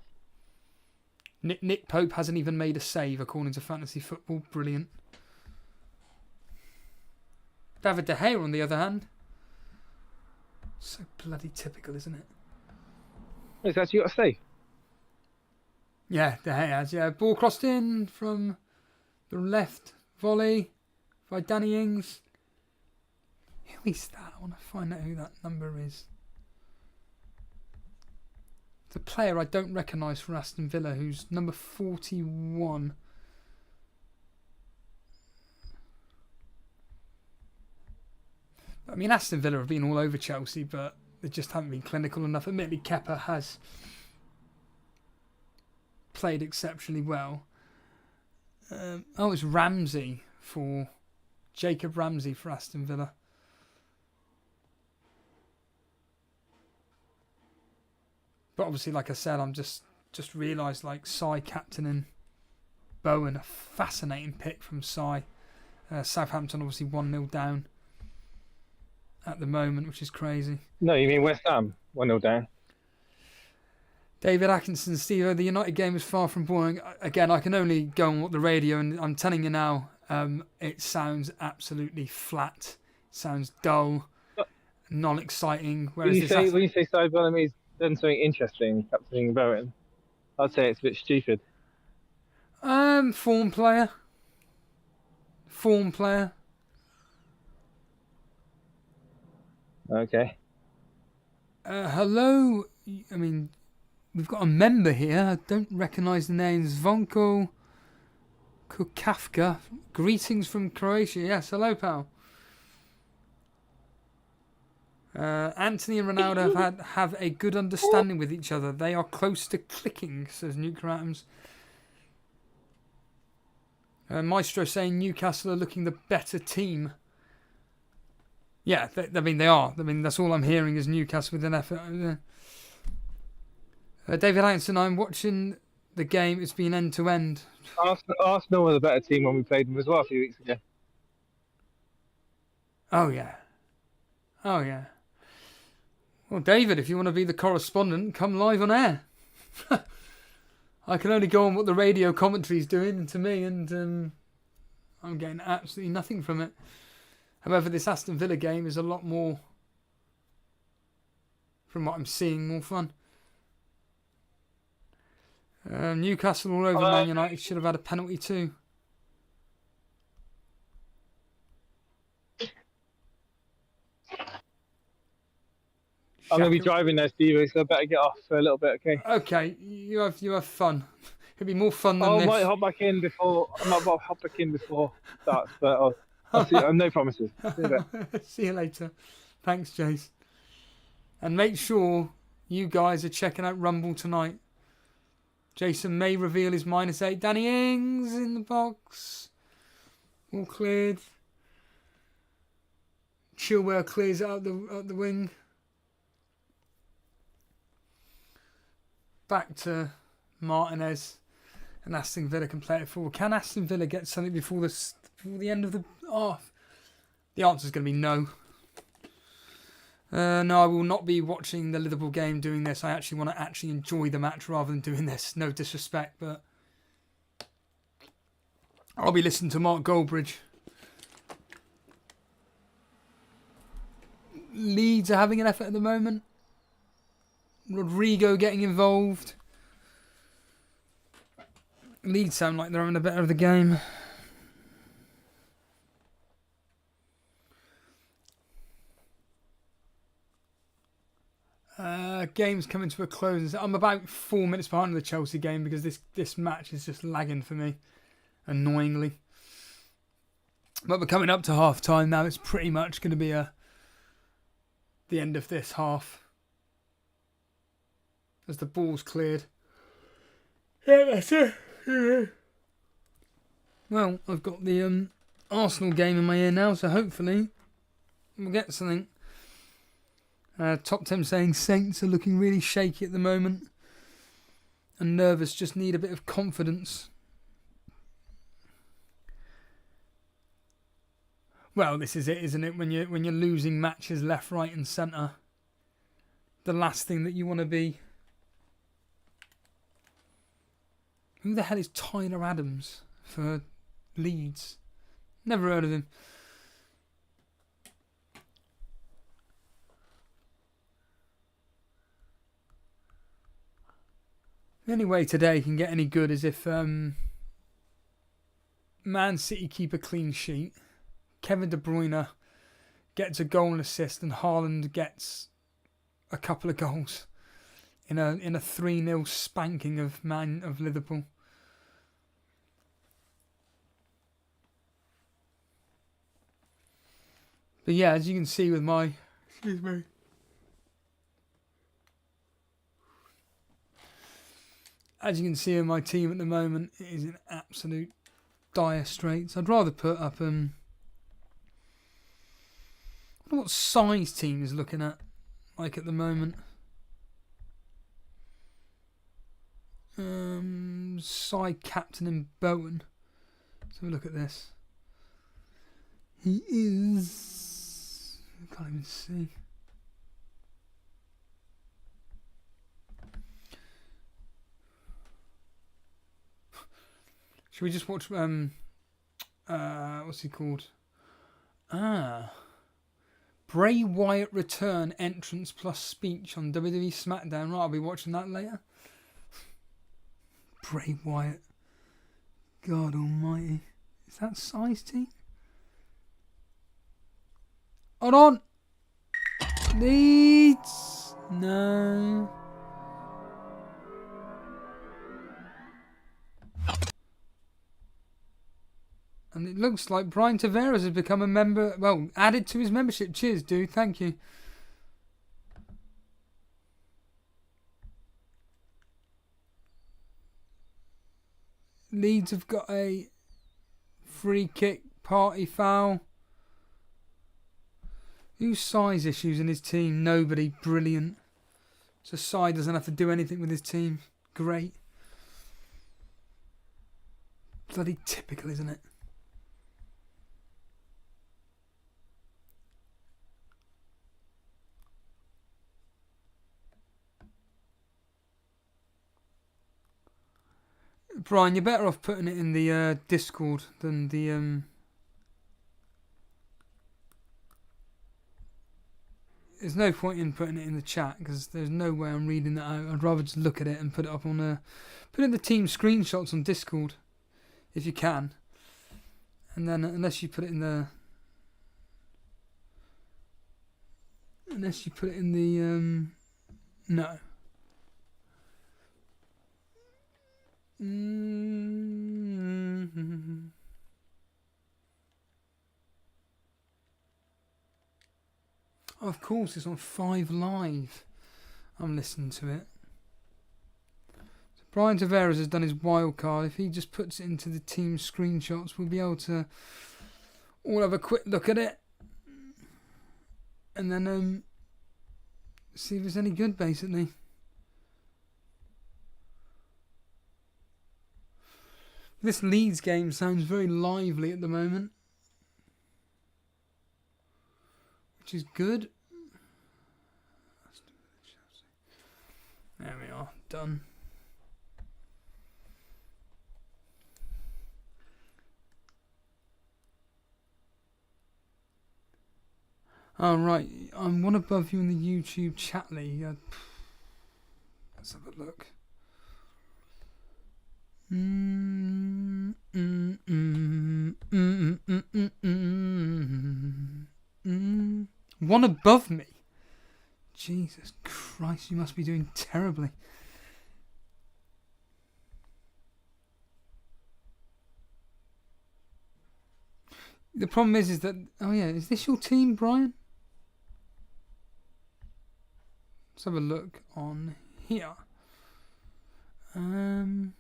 Nick Pope hasn't even made a save according to Fantasy Football. Brilliant. David De Gea, on the other hand, so bloody typical, isn't it? It's actually got to stay. Yeah, De Gea has. Yeah, ball crossed in from the left volley by Danny Ings. Who is that? I want to find out who that number is. It's a player I don't recognise for Aston Villa, who's number 41. I mean, Aston Villa have been all over Chelsea, but they just haven't been clinical enough. Admittedly, Kepa has played exceptionally well. It's Ramsey for Jacob Ramsey for Aston Villa. But obviously, like I said, I'm just realised like Sai captain and Bowen, a fascinating pick from Sai. Southampton obviously 1-0 down at the moment, which is crazy. No, you mean West Ham 1-0 down. David Atkinson, Steve, the United game is far from boring. Again, I can only go on what the radio, and I'm telling you now, it sounds absolutely flat. It sounds dull, non-exciting. When you say Sai Bellamy's done something interesting, captaining Bowen, I'd say it's a bit stupid. Form player. Okay. Hello. I mean, we've got a member here. I don't recognise the names. Zvonko Kukavka. Greetings from Croatia. Yes, hello, pal. Anthony and Ronaldo have a good understanding with each other. They are close to clicking, says Nuclear Atoms. Maestro saying Newcastle are looking the better team. Yeah, they are. I mean, that's all I'm hearing is Newcastle with an effort. David Atkinson, I'm watching the game. It's been end to end. Arsenal were the better team when we played them as well a few weeks ago. Oh, yeah. Well, David, if you want to be the correspondent, come live on air. I can only go on what the radio commentary's doing to me, and I'm getting absolutely nothing from it. However, this Aston Villa game is a lot more, from what I'm seeing, more fun. Newcastle all over Man United should have had a penalty too. I'm going to be driving there, Steve, so I better get off for a little bit, okay? Okay, you have fun. It'll be more fun than this. I might hop back in before it starts, but I'll see. No promises. See you later. See you later. Thanks, Jace. And make sure you guys are checking out Rumble tonight. Jason may reveal his -8. Danny Ings in the box. All cleared. Chilwell clears out the wing. Back to Martinez. And Aston Villa can play it forward. Can Aston Villa get something before the end of the half? The answer is going to be no. No, I will not be watching the Liverpool game doing this. I actually want to enjoy the match rather than doing this. No disrespect, but I'll be listening to Mark Goldbridge. Leeds are having an effort at the moment. Rodrigo getting involved. Leeds sound like they're having a better of the game. Game's coming to a close. I'm about 4 minutes behind the Chelsea game because this match is just lagging for me, annoyingly. But we're coming up to half time now. It's pretty much going to be the end of this half as the ball's cleared. Yeah, that's it. Yeah. Well, I've got the Arsenal game in my ear now, so hopefully we'll get something. Top 10 saying Saints are looking really shaky at the moment and nervous, just need a bit of confidence. Well, this is it, isn't it? When you're losing matches left, right and centre, the last thing that you want to be. Who the hell is Tyler Adams for Leeds? Never heard of him. The only way today can get any good is if Man City keep a clean sheet, Kevin De Bruyne gets a goal and assist, and Haaland gets a couple of goals in a 3-0 spanking of Liverpool. But yeah, as you can see with my As you can see in my team at the moment, it is in absolute dire straits. I'd rather put up... I wonder what size team is looking at, like at the moment. Side captain in Bowen. So we look at this. He is... I can't even see. Should we just watch, what's he called? Bray Wyatt return entrance plus speech on WWE SmackDown. Right, I'll be watching that later. Bray Wyatt. God almighty. Is that size team? Hold on. Leeds. No. And it looks like Brian Tavares has become a member, well, added to his membership. Cheers, dude. Thank you. Leeds have got a free kick, party foul. Who's size issues in his team? Nobody. Brilliant. So Sai doesn't have to do anything with his team. Great. Bloody typical, isn't it? Brian, you're better off putting it in the Discord than the... There's no point in putting it in the chat because there's no way I'm reading that out. I'd rather just look at it and put it up on put in the team screenshots on Discord if you can. And then unless you put it in the... No. Of course, it's on 5 Live. I'm listening to it. So Brian Tavares has done his wild card. If he just puts it into the team screenshots, we'll be able to all have a quick look at it. And then see if it's any good, basically. This Leeds game sounds very lively at the moment, which is good. There we are, done. Alright, I'm one above you in the YouTube chat league. Let's have a look. One above me. Jesus Christ, you must be doing terribly. The problem is that... Oh yeah, is this your team, Brian? Let's have a look on here. The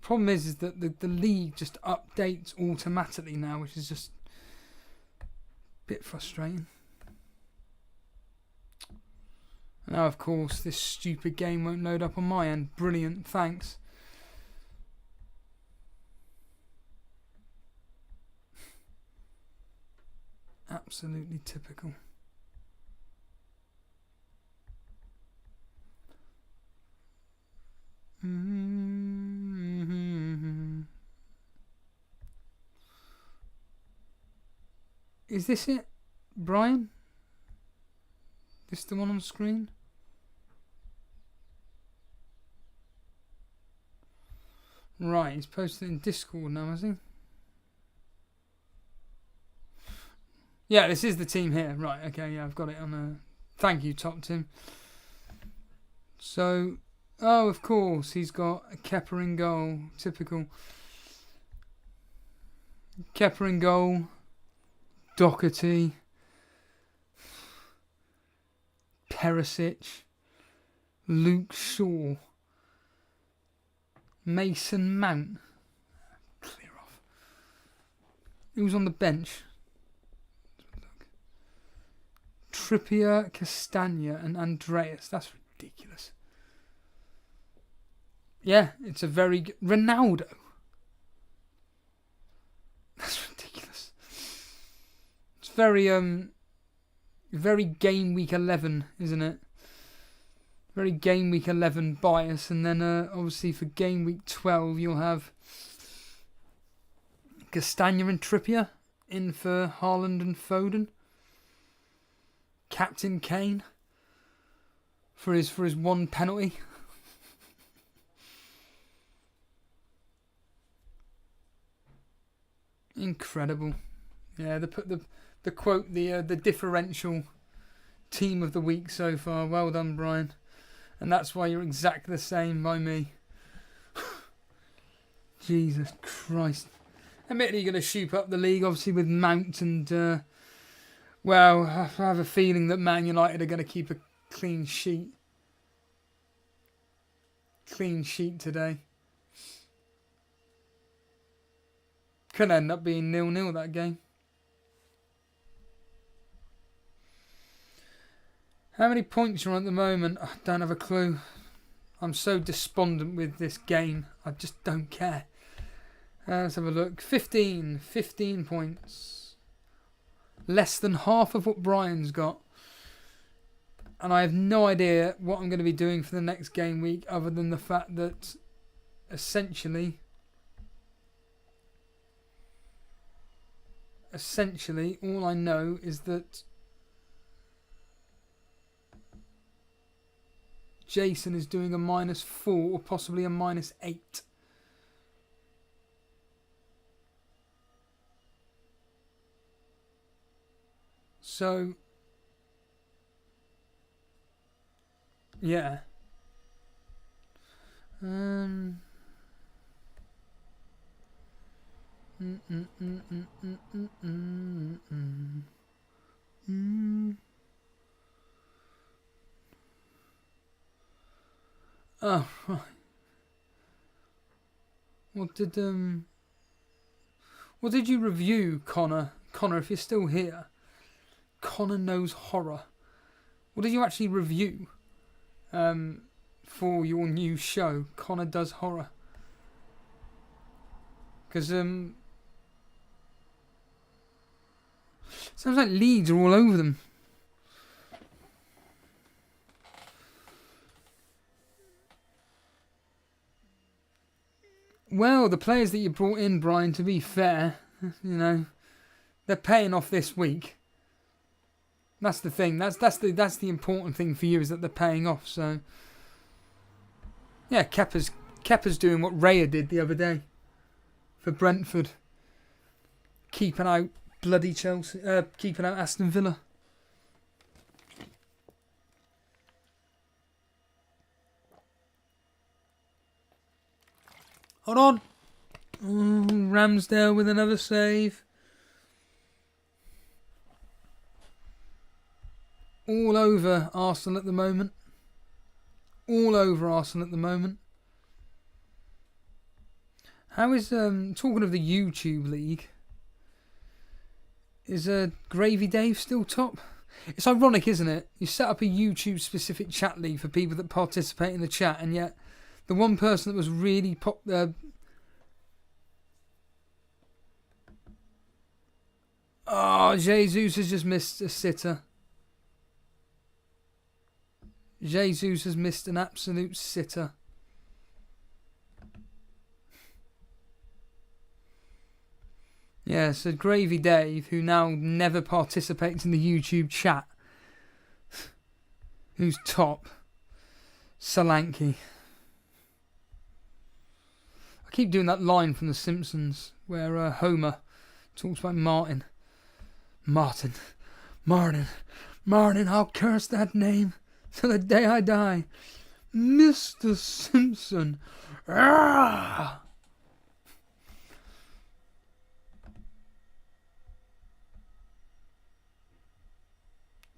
problem is that the league just updates automatically now, which is just a bit frustrating. Now, of course, this stupid game won't load up on my end. Brilliant, thanks. Absolutely typical. Is this it, Brian? This the one on screen? Right, he's posted in Discord now, has he? Yeah, this is the team here. Right, okay, yeah, I've got it on thank you, Top Tim. So, oh, of course, he's got a Kepa in goal. Typical. Kepa in goal. Doherty. Perisic. Luke Shaw. Mason Mount. Clear off. He was on the bench. Trippier, Castagna and Andreas. That's ridiculous. Yeah, it's a very... Ronaldo. That's ridiculous. It's very game week 11, isn't it? Very game week 11 bias. And then obviously for game week 12 you'll have Castagna and Trippier in for Haaland and Foden. Captain Kane for his one penalty. Incredible. Yeah, the quote, the differential team of the week so far. Well done, Brian. And that's why you're exactly the same by me. Jesus Christ. Admittedly, you're going to shoot up the league, obviously, with Mount and... well, I have a feeling that Man United are going to keep a clean sheet. Clean sheet today. Could end up being 0-0 that game. How many points are on at the moment? I don't have a clue. I'm so despondent with this game. I just don't care. Let's have a look. 15 points. Less than half of what Brian's got. And I have no idea what I'm going to be doing for the next game week other than the fact that essentially all I know is that Jason is doing a -4 or possibly a -8. So, yeah. Oh, right. What did you review, Connor? Connor, if you're still here. Connor Knows Horror. What did you actually review for your new show, Connor Does Horror? Because sounds like Leeds are all over them. Well, the players that you brought in, Brian, to be fair, you know, they're paying off this week. That's the thing. That's the important thing for you, is that they're paying off. So Yeah, Kepa's doing what Raya did the other day for Brentford. Keeping out bloody Chelsea. Keeping out Aston Villa. Hold on. Ramsdale with another save. All over Arsenal at the moment. All over Arsenal at the moment. How is, talking of the YouTube League, is Gravy Dave still top? It's ironic, isn't it? You set up a YouTube specific chat league for people that participate in the chat, and yet the one person that was really Jesus has just missed a sitter. Jesus has missed an absolute sitter. Yeah, so Gravy Dave, who now never participates in the YouTube chat, who's top, Solanke. I keep doing that line from The Simpsons where Homer talks about Martin. Martin, I'll curse that name till the day I die. Mr. Simpson. Ah!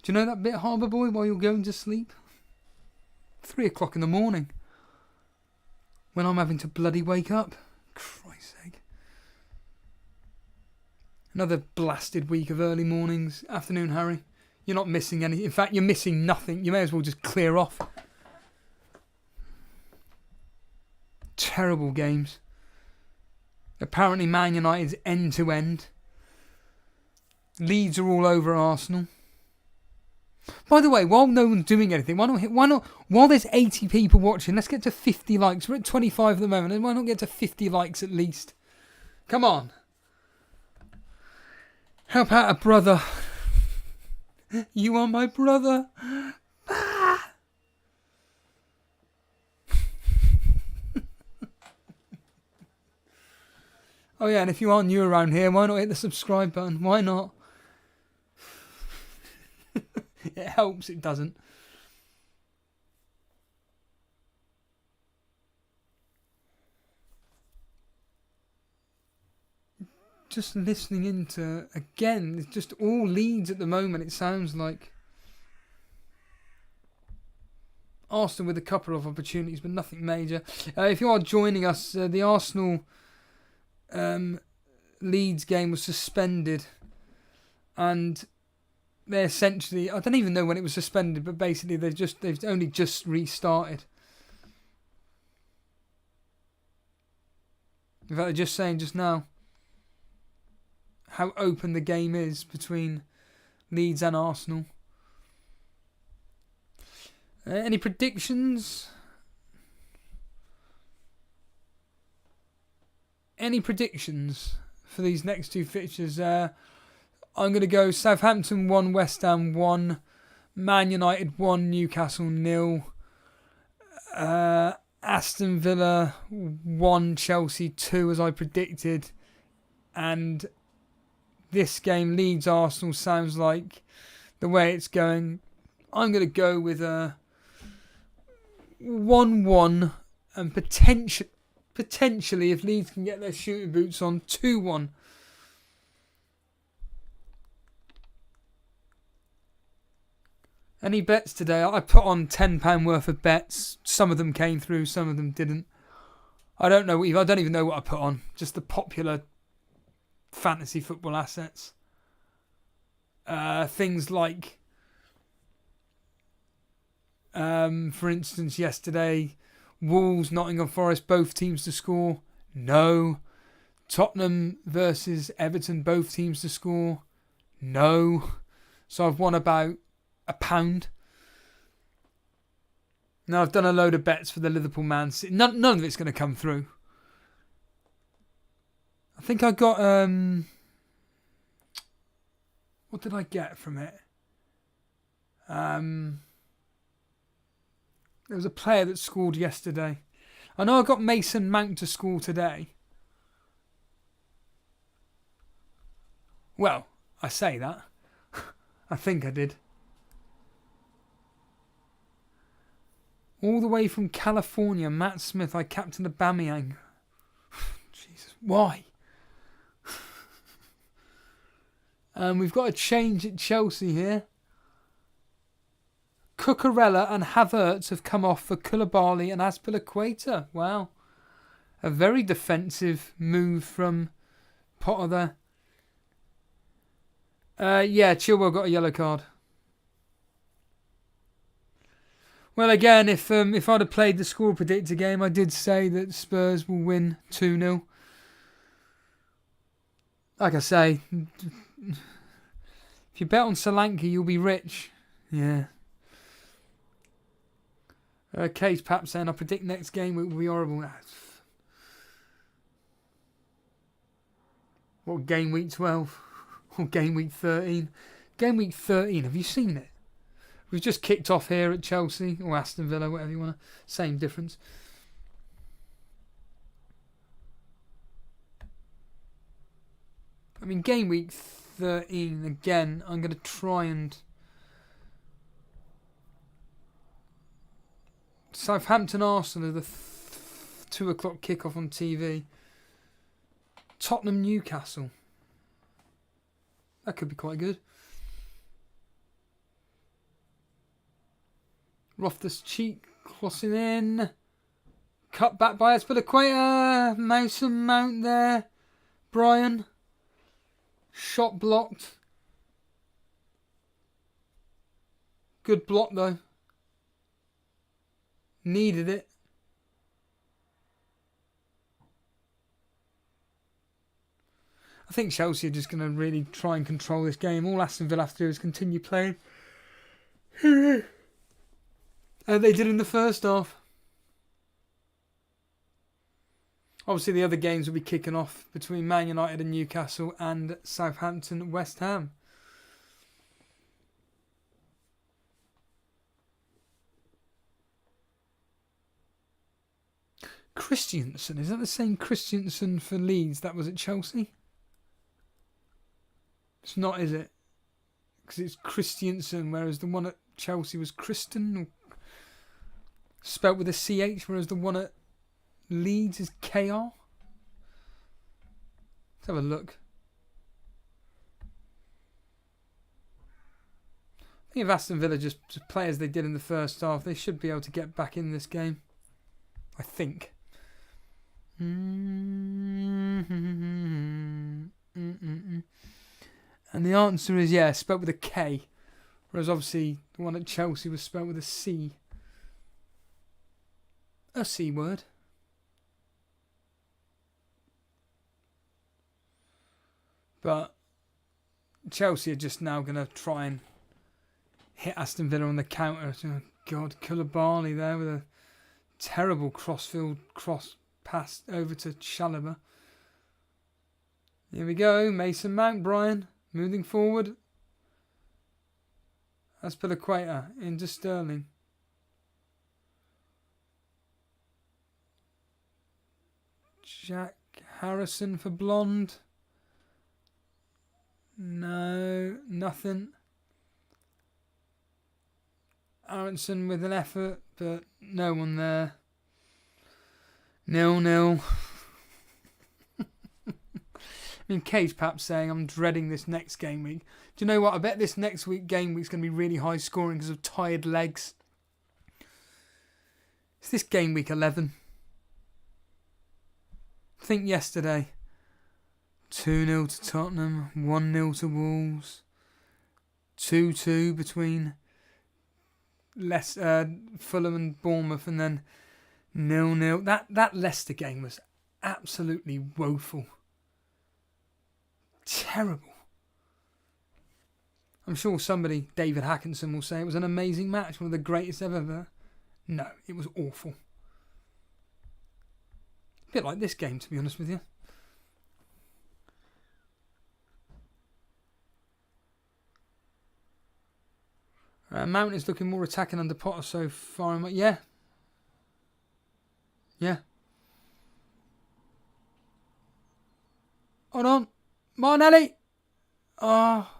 Do you know that bit, Harbour Boy, while you're going to sleep? 3 o'clock in the morning. When I'm having to bloody wake up. Christ's sake. Another blasted week of early mornings. Afternoon, Harry. You're not missing anything. In fact, you're missing nothing. You may as well just clear off. Terrible games. Apparently Man United's end to end. Leeds are all over Arsenal. By the way, while no one's doing anything, why not, while there's 80 people watching, let's get to 50 likes. We're at 25 at the moment, and why not get to 50 likes at least? Come on. Help out a brother. You are my brother. Ah. Oh yeah, and if you are new around here, why not hit the subscribe button? Why not? It helps, it doesn't. Just listening into, again, it's just all Leeds at the moment, it sounds like. Arsenal with a couple of opportunities, but nothing major. If you are joining us, the Arsenal Leeds game was suspended. And they essentially, I don't even know when it was suspended, but basically they've only just restarted. In fact, they're just saying just now how open the game is between Leeds and Arsenal. Any predictions? Any predictions for these next two fixtures? I'm going to go Southampton 1, West Ham 1, Man United 1, Newcastle 0, Aston Villa 1, Chelsea 2 as I predicted, and this game, Leeds Arsenal, sounds like the way it's going. I'm going to go with a 1-1 and potentially, if Leeds can get their shooting boots on, 2-1. Any bets today? I put on £10 worth of bets. Some of them came through, some of them didn't. I don't even know what I put on. Just the popular fantasy football assets. Things like, for instance, yesterday, Wolves, Nottingham Forest, both teams to score. No. Tottenham versus Everton, both teams to score. No. So I've won about £1. Now I've done a load of bets for the Liverpool Man City. None of it's going to come through. I think I got what did I get from it? There was a player that scored yesterday. I know I got Mason Mount to score today. Well, I say that. I think I did. All the way from California, Matt Smith, I captained Aubameyang. Jesus, why? We've got a change at Chelsea here. Cucurella and Havertz have come off for Koulibaly and Azpilicueta. Wow. A very defensive move from Potter there. Yeah, Chilwell got a yellow card. Well, again, if I'd have played the score predictor game, I did say that Spurs will win 2-0. Like I say, if you bet on Solanke, you'll be rich. Yeah. Case Pap saying, I predict next game will be horrible. What, game week 12? Or game week 13? Game week 13, have you seen it? We've just kicked off here at Chelsea, or Aston Villa, whatever you want to. Same difference. I mean, game week 13, again, I'm going to try and... Southampton Arsenal, the 2 o'clock kickoff on TV. Tottenham Newcastle. That could be quite good. Loftus-Cheek crossing in. Cut back by Azpilicueta. Mason Mount there. Brian. Shot blocked. Good block though. Needed it. I think Chelsea are just going to really try and control this game. All Aston Villa have to do is continue playing. They did in the first half. Obviously the other games will be kicking off between Man United and Newcastle and Southampton West Ham. Christiansen, is that the same Christiansen for Leeds that was at Chelsea? It's not, is it? Because it's Christiansen, whereas the one at Chelsea was Kristen, spelt with a CH, whereas the one at Leeds is KR. Let's have a look. I think if Aston Villa just play as they did in the first half, they should be able to get back in this game. I think. And the answer is, yeah, spelt with a K. Whereas obviously the one at Chelsea was spelt with a C. A C word. But Chelsea are just now going to try and hit Aston Villa on the counter. Oh God, Koulibaly there with a terrible cross pass over to Chalobah. Here we go, Mason Mount, Brian, moving forward. Azpilicueta into Sterling. Jack Harrison for Blonde. No, nothing. Aronson with an effort, but no one there. 0-0. I mean, Cage perhaps saying, I'm dreading this next game week. Do you know what? I bet this next week game week's going to be really high scoring because of tired legs. Is this game week 11? Think yesterday. 2-0 to Tottenham, 1-0 to Wolves, 2-2 between Fulham and Bournemouth, and then 0-0. That Leicester game was absolutely woeful. Terrible. I'm sure somebody, David Hackinson, will say it was an amazing match, one of the greatest ever. No, it was awful. A bit like this game, to be honest with you. Mount is looking more attacking under Potter so far. Yeah. Yeah. Hold on. Martinelli. Oh.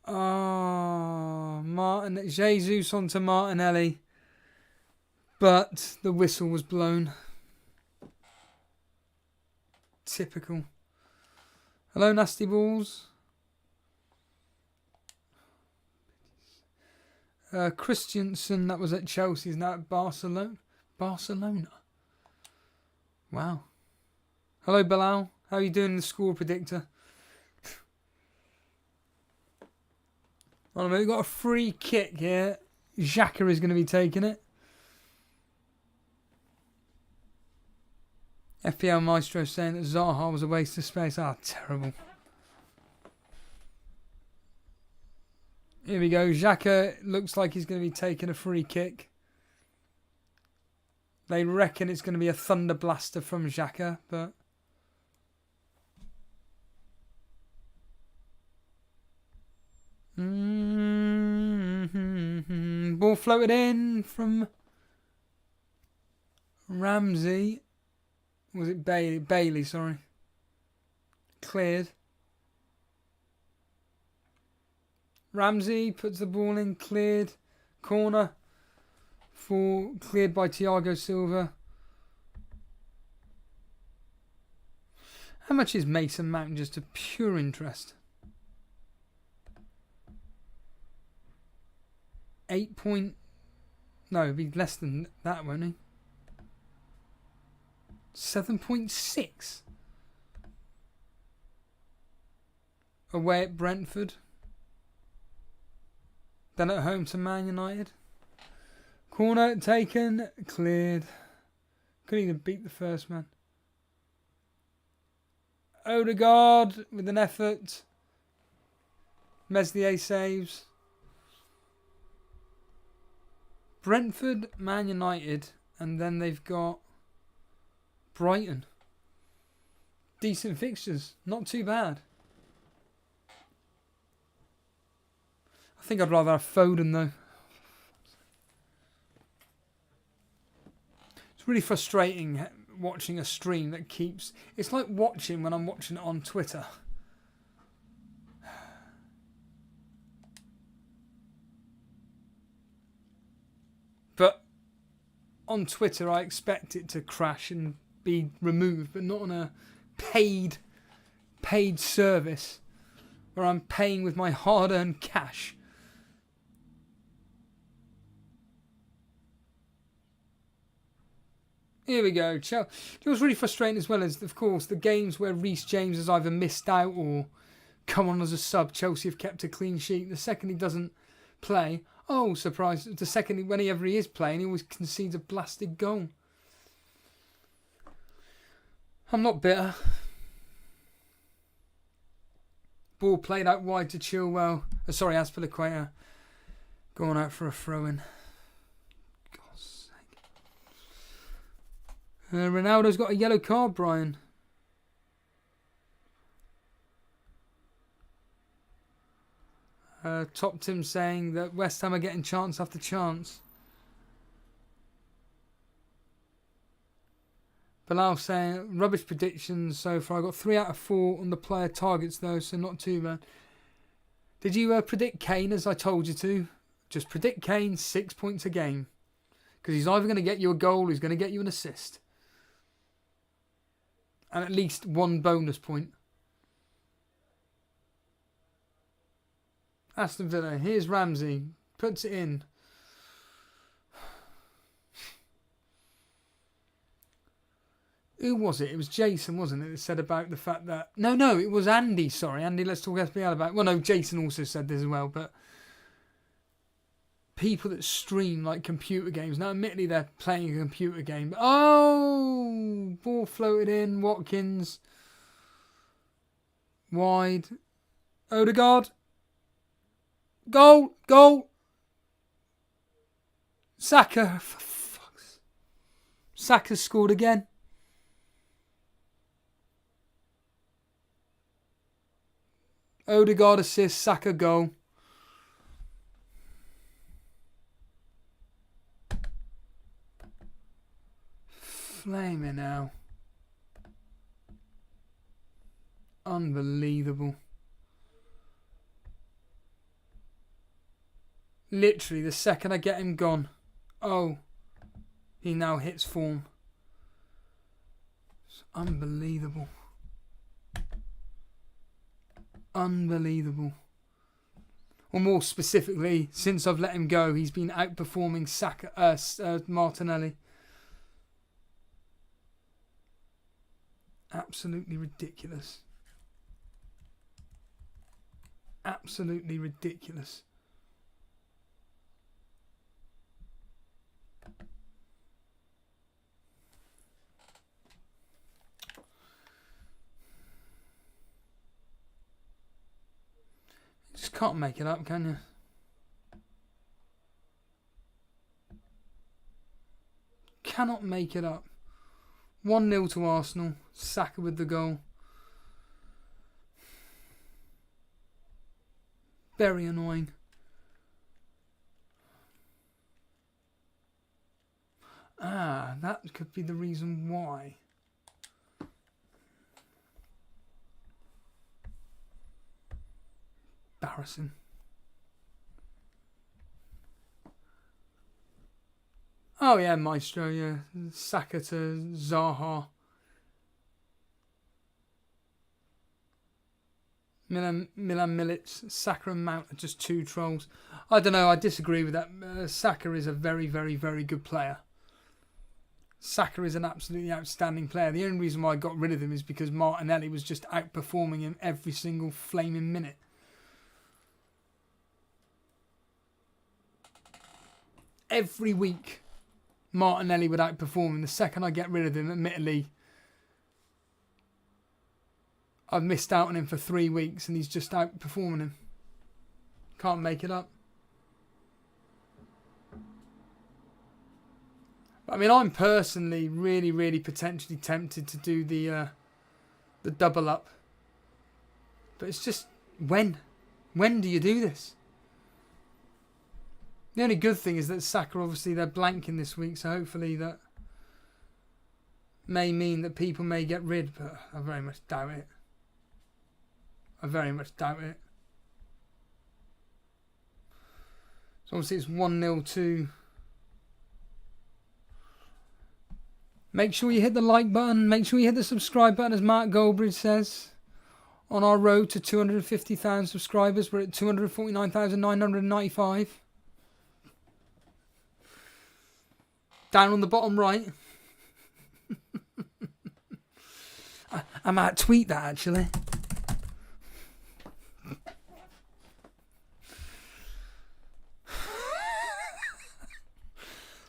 Oh. Jesus onto Martinelli. But the whistle was blown. Typical. Hello, Nasty Balls. Christensen, that was at Chelsea, is now at Barcelona. Wow. Hello, Bilal. How are you doing in the score predictor? Well, we've got a free kick here. Xhaka is going to be taking it. FPL Maestro saying that Zaha was a waste of space. Ah, terrible. Here we go. Xhaka looks like he's going to be taking a free kick. They reckon it's going to be a thunder blaster from Xhaka, but... Ball floated in from Ramsey. Was it Bailey? Bailey, sorry. Cleared. Ramsey puts the ball in, cleared. Corner. Cleared by Thiago Silva. How much is Mason Mount, just a pure interest? 8 point... No, it'd be less than that, won't he? 7.6. Away at Brentford. Then at home to Man United. Corner taken, cleared. Couldn't even beat the first man. Odegaard with an effort. Meslier saves. Brentford, Man United, and then they've got Brighton. Decent fixtures, not too bad. I think I'd rather have Foden though. It's really frustrating watching a stream that keeps... It's like watching when I'm watching it on Twitter. But on Twitter I expect it to crash and be removed, but not on a paid service where I'm paying with my hard-earned cash. Here we go. It was really frustrating as well as, of course, the games where Reece James has either missed out or come on as a sub. Chelsea have kept a clean sheet. The second he doesn't play, oh, surprise. The second, whenever he is playing, he always concedes a blasted goal. I'm not bitter. Ball played out wide to Chilwell. Sorry, Azpilicueta. Going out for a throw-in. God's sake. Ronaldo's got a yellow card, Brian. Top Tim saying that West Ham are getting chance after chance. Bilal saying rubbish predictions so far. I got 3 out of 4 on the player targets though, so not too bad. Did you predict Kane as I told you to? Just predict Kane 6 points a game. Because he's either going to get you a goal or he's going to get you an assist. And at least 1 bonus point. Aston Villa, here's Ramsey. Puts it in. Who was it? It was Jason, wasn't it? That said about the fact that... No, it was Andy, sorry. Andy, let's talk FPL about... Well, no, Jason also said this as well, but... People that stream, like, computer games. Now, admittedly, they're playing a computer game. But, oh! Ball floated in. Watkins. Wide. Odegaard. Goal! Saka. Saka scored again. Odegaard assist, Saka goal. Flaming hell. Unbelievable. Literally, the second I get him gone. Oh, he now hits form. It's unbelievable. Unbelievable. Or more specifically, since I've let him go, he's been outperforming Martinelli. Absolutely ridiculous. Absolutely ridiculous. You just can't make it up, can you? Cannot make it up. 1-0 to Arsenal. Saka with the goal. Very annoying. Ah, that could be the reason why. Embarrassing. Oh yeah, Maestro, yeah. Saka to Zaha. Milan Milic, Saka and Mount are just two trolls. I don't know, I disagree with that. Saka is a very, very, very good player. Saka is an absolutely outstanding player. The only reason why I got rid of him is because Martinelli was just outperforming him every single flaming minute. Every week, Martinelli would outperform him. The second I get rid of him, admittedly, I've missed out on him for 3 weeks and he's just outperforming him. Can't make it up. I mean, I'm personally really, really potentially tempted to do the double up. But it's just, when? When do you do this? The only good thing is that Saka, obviously, they're blanking this week, so hopefully that may mean that people may get rid, but I very much doubt it. I very much doubt it. So obviously it's 1-0 to... Make sure you hit the like button. Make sure you hit the subscribe button, as Mark Goldbridge says. On our road to 250,000 subscribers, we're at 249,995. Down on the bottom right. I might tweet that, actually.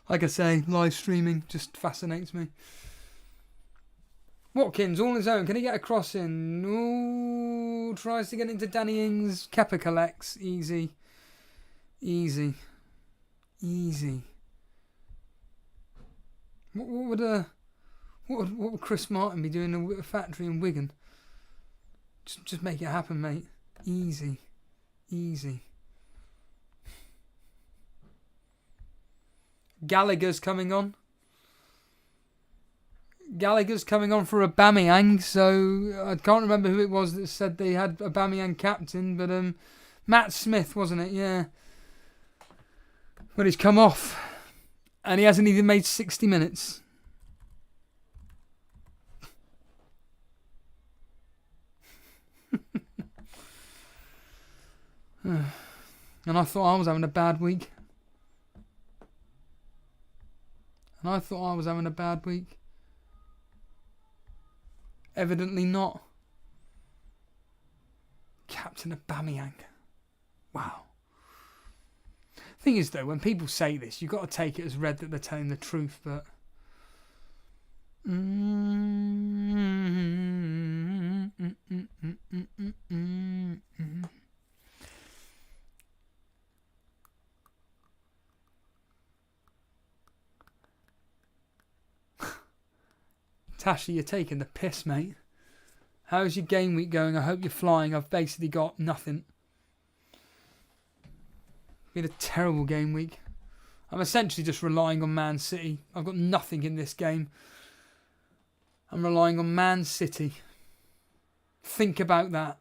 Like I say, live streaming just fascinates me. Watkins, all his own. Can he get a cross in? Ooh, tries to get into Danny Ings. Kepa collects. Easy. Easy. Easy. What would Chris Martin be doing in a factory in Wigan? Just make it happen, mate. Easy. Easy. Gallagher's coming on. Gallagher's coming on for Aubameyang, so I can't remember who it was that said they had Aubameyang captain, but Matt Smith, wasn't it? Yeah. But he's come off, and he hasn't even made 60 minutes. And I thought I was having a bad week. Evidently not. Captain Aubameyang. Wow. Thing is, though, when people say this, you've got to take it as read that they're telling the truth, but... Tashi, you're taking the piss, mate. How's your game week going? I hope you're flying. I've basically got nothing. Been a terrible game week. I'm essentially just relying on Man City. I've got nothing in this game. I'm relying on Man City. Think about that.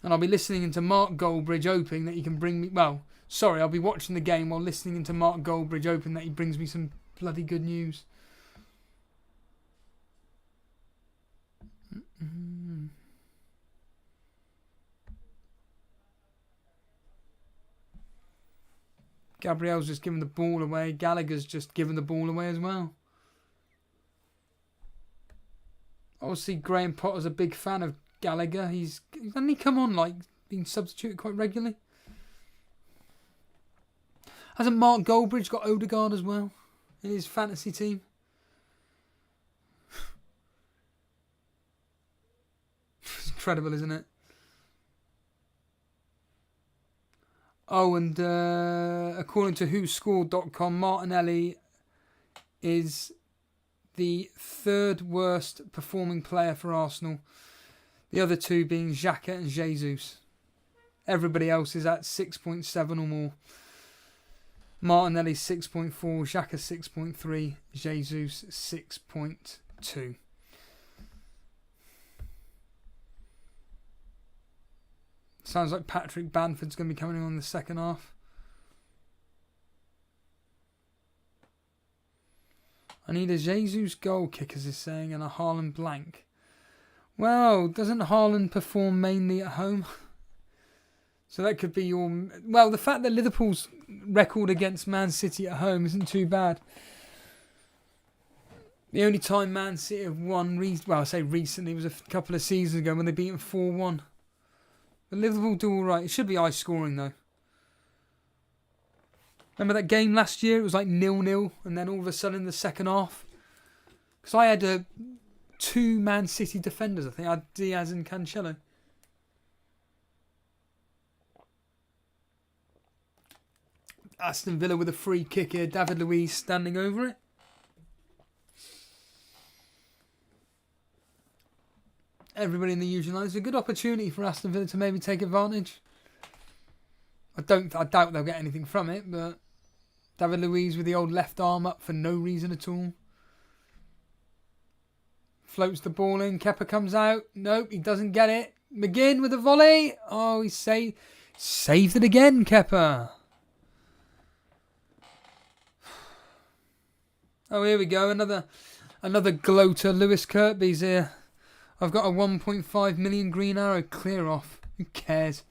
And I'll be listening into Mark Goldbridge hoping that he can bring me... Well, sorry, I'll be watching the game while listening into Mark Goldbridge hoping that he brings me some bloody good news. Gabriel's just given the ball away. Gallagher's just given the ball away as well. Obviously, Graham Potter's a big fan of Gallagher. Hasn't he come on, like, being substituted quite regularly? Hasn't Mark Goldbridge got Odegaard as well in his fantasy team? It's incredible, isn't it? Oh, and according to WhoScored.com, Martinelli is the third worst performing player for Arsenal. The other two being Xhaka and Jesus. Everybody else is at 6.7 or more. Martinelli 6.4, Xhaka 6.3, Jesus 6.2. Sounds like Patrick Bamford's going to be coming on in the second half. I need a Jesus goal kick, as is saying, and a Haaland blank. Well, doesn't Haaland perform mainly at home? So that could be your... Well, the fact that Liverpool's record against Man City at home isn't too bad. The only time Man City have won, well, I say recently, was a couple of seasons ago when they beat them 4-1. But Liverpool do all right. It should be high scoring, though. Remember that game last year? It was like 0-0, and then all of a sudden in the second half. Because I had two Man City defenders, I think. I had Diaz and Cancelo. Aston Villa with a free kick here. David Luiz standing over it. Everybody in the usual line. It's a good opportunity for Aston Villa to maybe take advantage. I doubt they'll get anything from it, but David Luiz with the old left arm up for no reason at all. Floats the ball in. Kepa comes out. Nope, he doesn't get it. McGinn with a volley. Oh, he saved it again, Kepa. Oh, here we go. Another gloater. Lewis Kirkby's here. I've got a 1.5 million green arrow. Clear off. Who cares?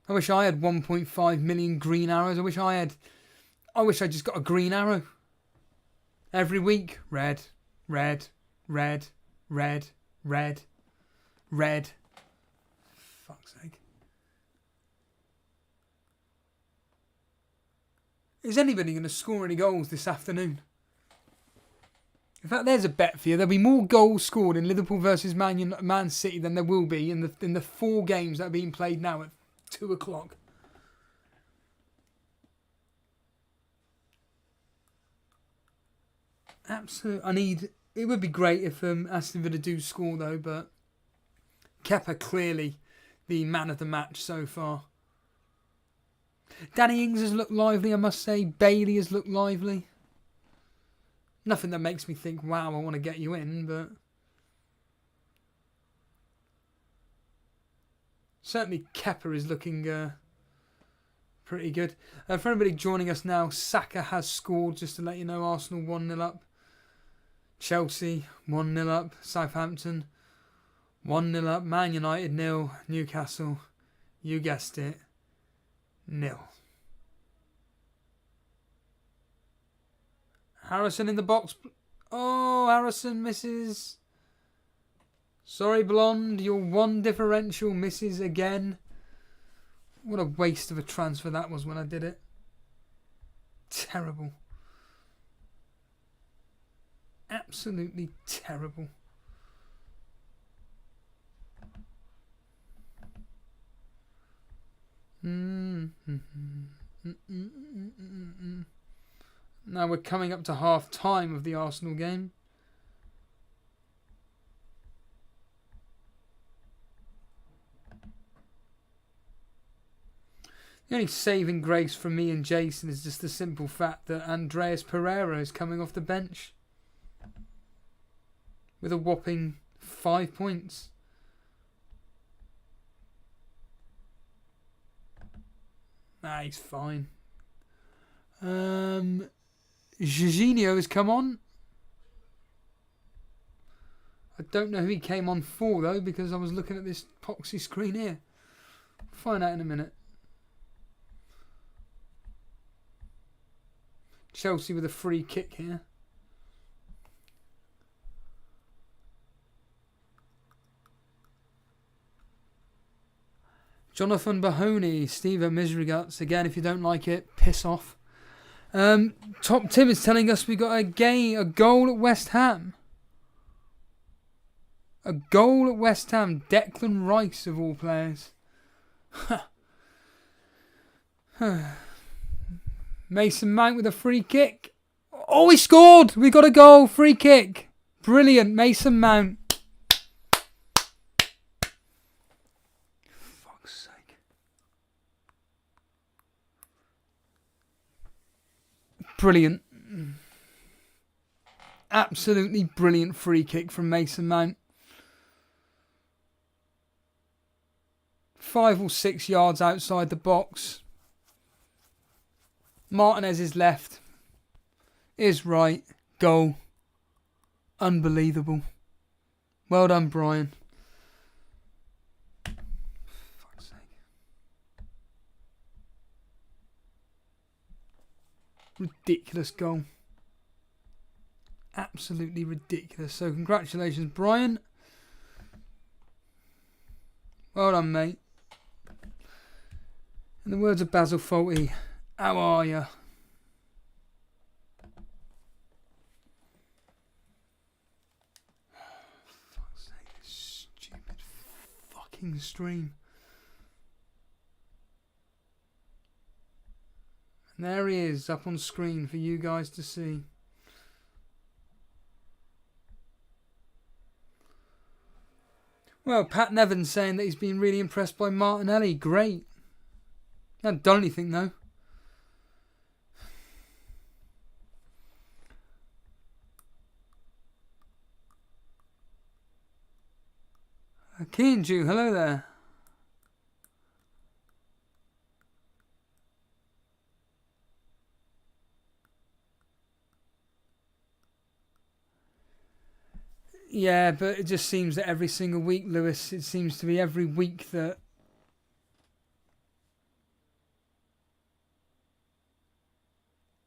I wish I had 1.5 million green arrows. I wish I just got a green arrow. Every week. Red, red, red, red, red, red. Fuck's sake. Is anybody going to score any goals this afternoon? In fact, there's a bet for you. There'll be more goals scored in Liverpool versus Man City than there will be in the 4 games that are being played now at 2 o'clock. Absolutely. It would be great if Aston Villa do score though, but Kepa clearly the man of the match so far. Danny Ings has looked lively, I must say. Bailey has looked lively. Nothing that makes me think, wow, I want to get you in, but certainly Kepa is looking pretty good. For anybody joining us now, Saka has scored, just to let you know. Arsenal 1-0 up. Chelsea 1-0 up. Southampton 1-0 up. Man United 0. Newcastle, you guessed it, 0. Harrison in the box. Oh, Harrison misses. Sorry, Blonde. Your 1 differential misses again. What a waste of a transfer that was when I did it. Terrible. Absolutely terrible. Now we're coming up to half time of the Arsenal game. The only saving grace from me and Jason is just the simple fact that Andreas Pereira is coming off the bench with a whopping 5 points. Nah, he's fine. Jorginho has come on. I don't know who he came on for though, because I was looking at this poxy screen here. Find out in a minute. Chelsea with a free kick here. Jonathan Bahoney, Steve Miseryguts. Again, if you don't like it, piss off. Top Tim is telling us we got a goal at West Ham. A goal at West Ham. Declan Rice of all players. Mason Mount with a free kick. Oh, he scored! We got a goal. Free kick. Brilliant. Mason Mount. Fuck's sake. Brilliant. Absolutely brilliant free kick from Mason Mount. 5 or 6 yards outside the box. Martinez is left. Is right. Goal. Unbelievable. Well done, Brian. Fuck's sake. Ridiculous goal. Absolutely ridiculous. So congratulations, Brian. Well done, mate. In the words of Basil Fawlty, how are you? Fuck's sake, this stupid fucking stream. And there he is, up on screen for you guys to see. Well, Pat Nevin saying that he's been really impressed by Martinelli. Great. Hasn't done anything though. Keenju, hello there. Yeah, but it just seems that every single week, Lewis, it seems to be every week that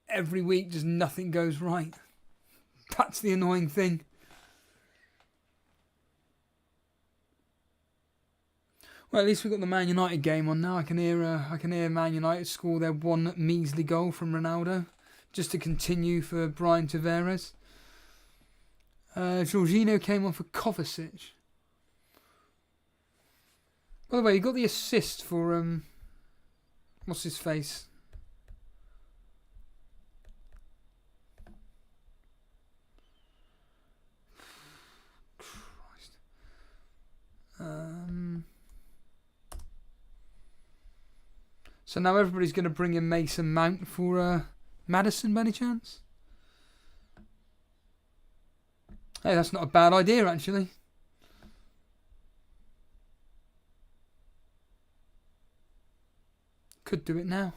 every week just nothing goes right. That's the annoying thing. Well, at least we've got the Man United game on now. I can hear Man United score their one measly goal from Ronaldo, just to continue for Brian Tavares. Jorginho came on for Kovacic. By the way, he got the assist for what's his face? Christ. So now everybody's going to bring in Mason Mount for Maddison by any chance? Hey, that's not a bad idea, actually. Could do it now.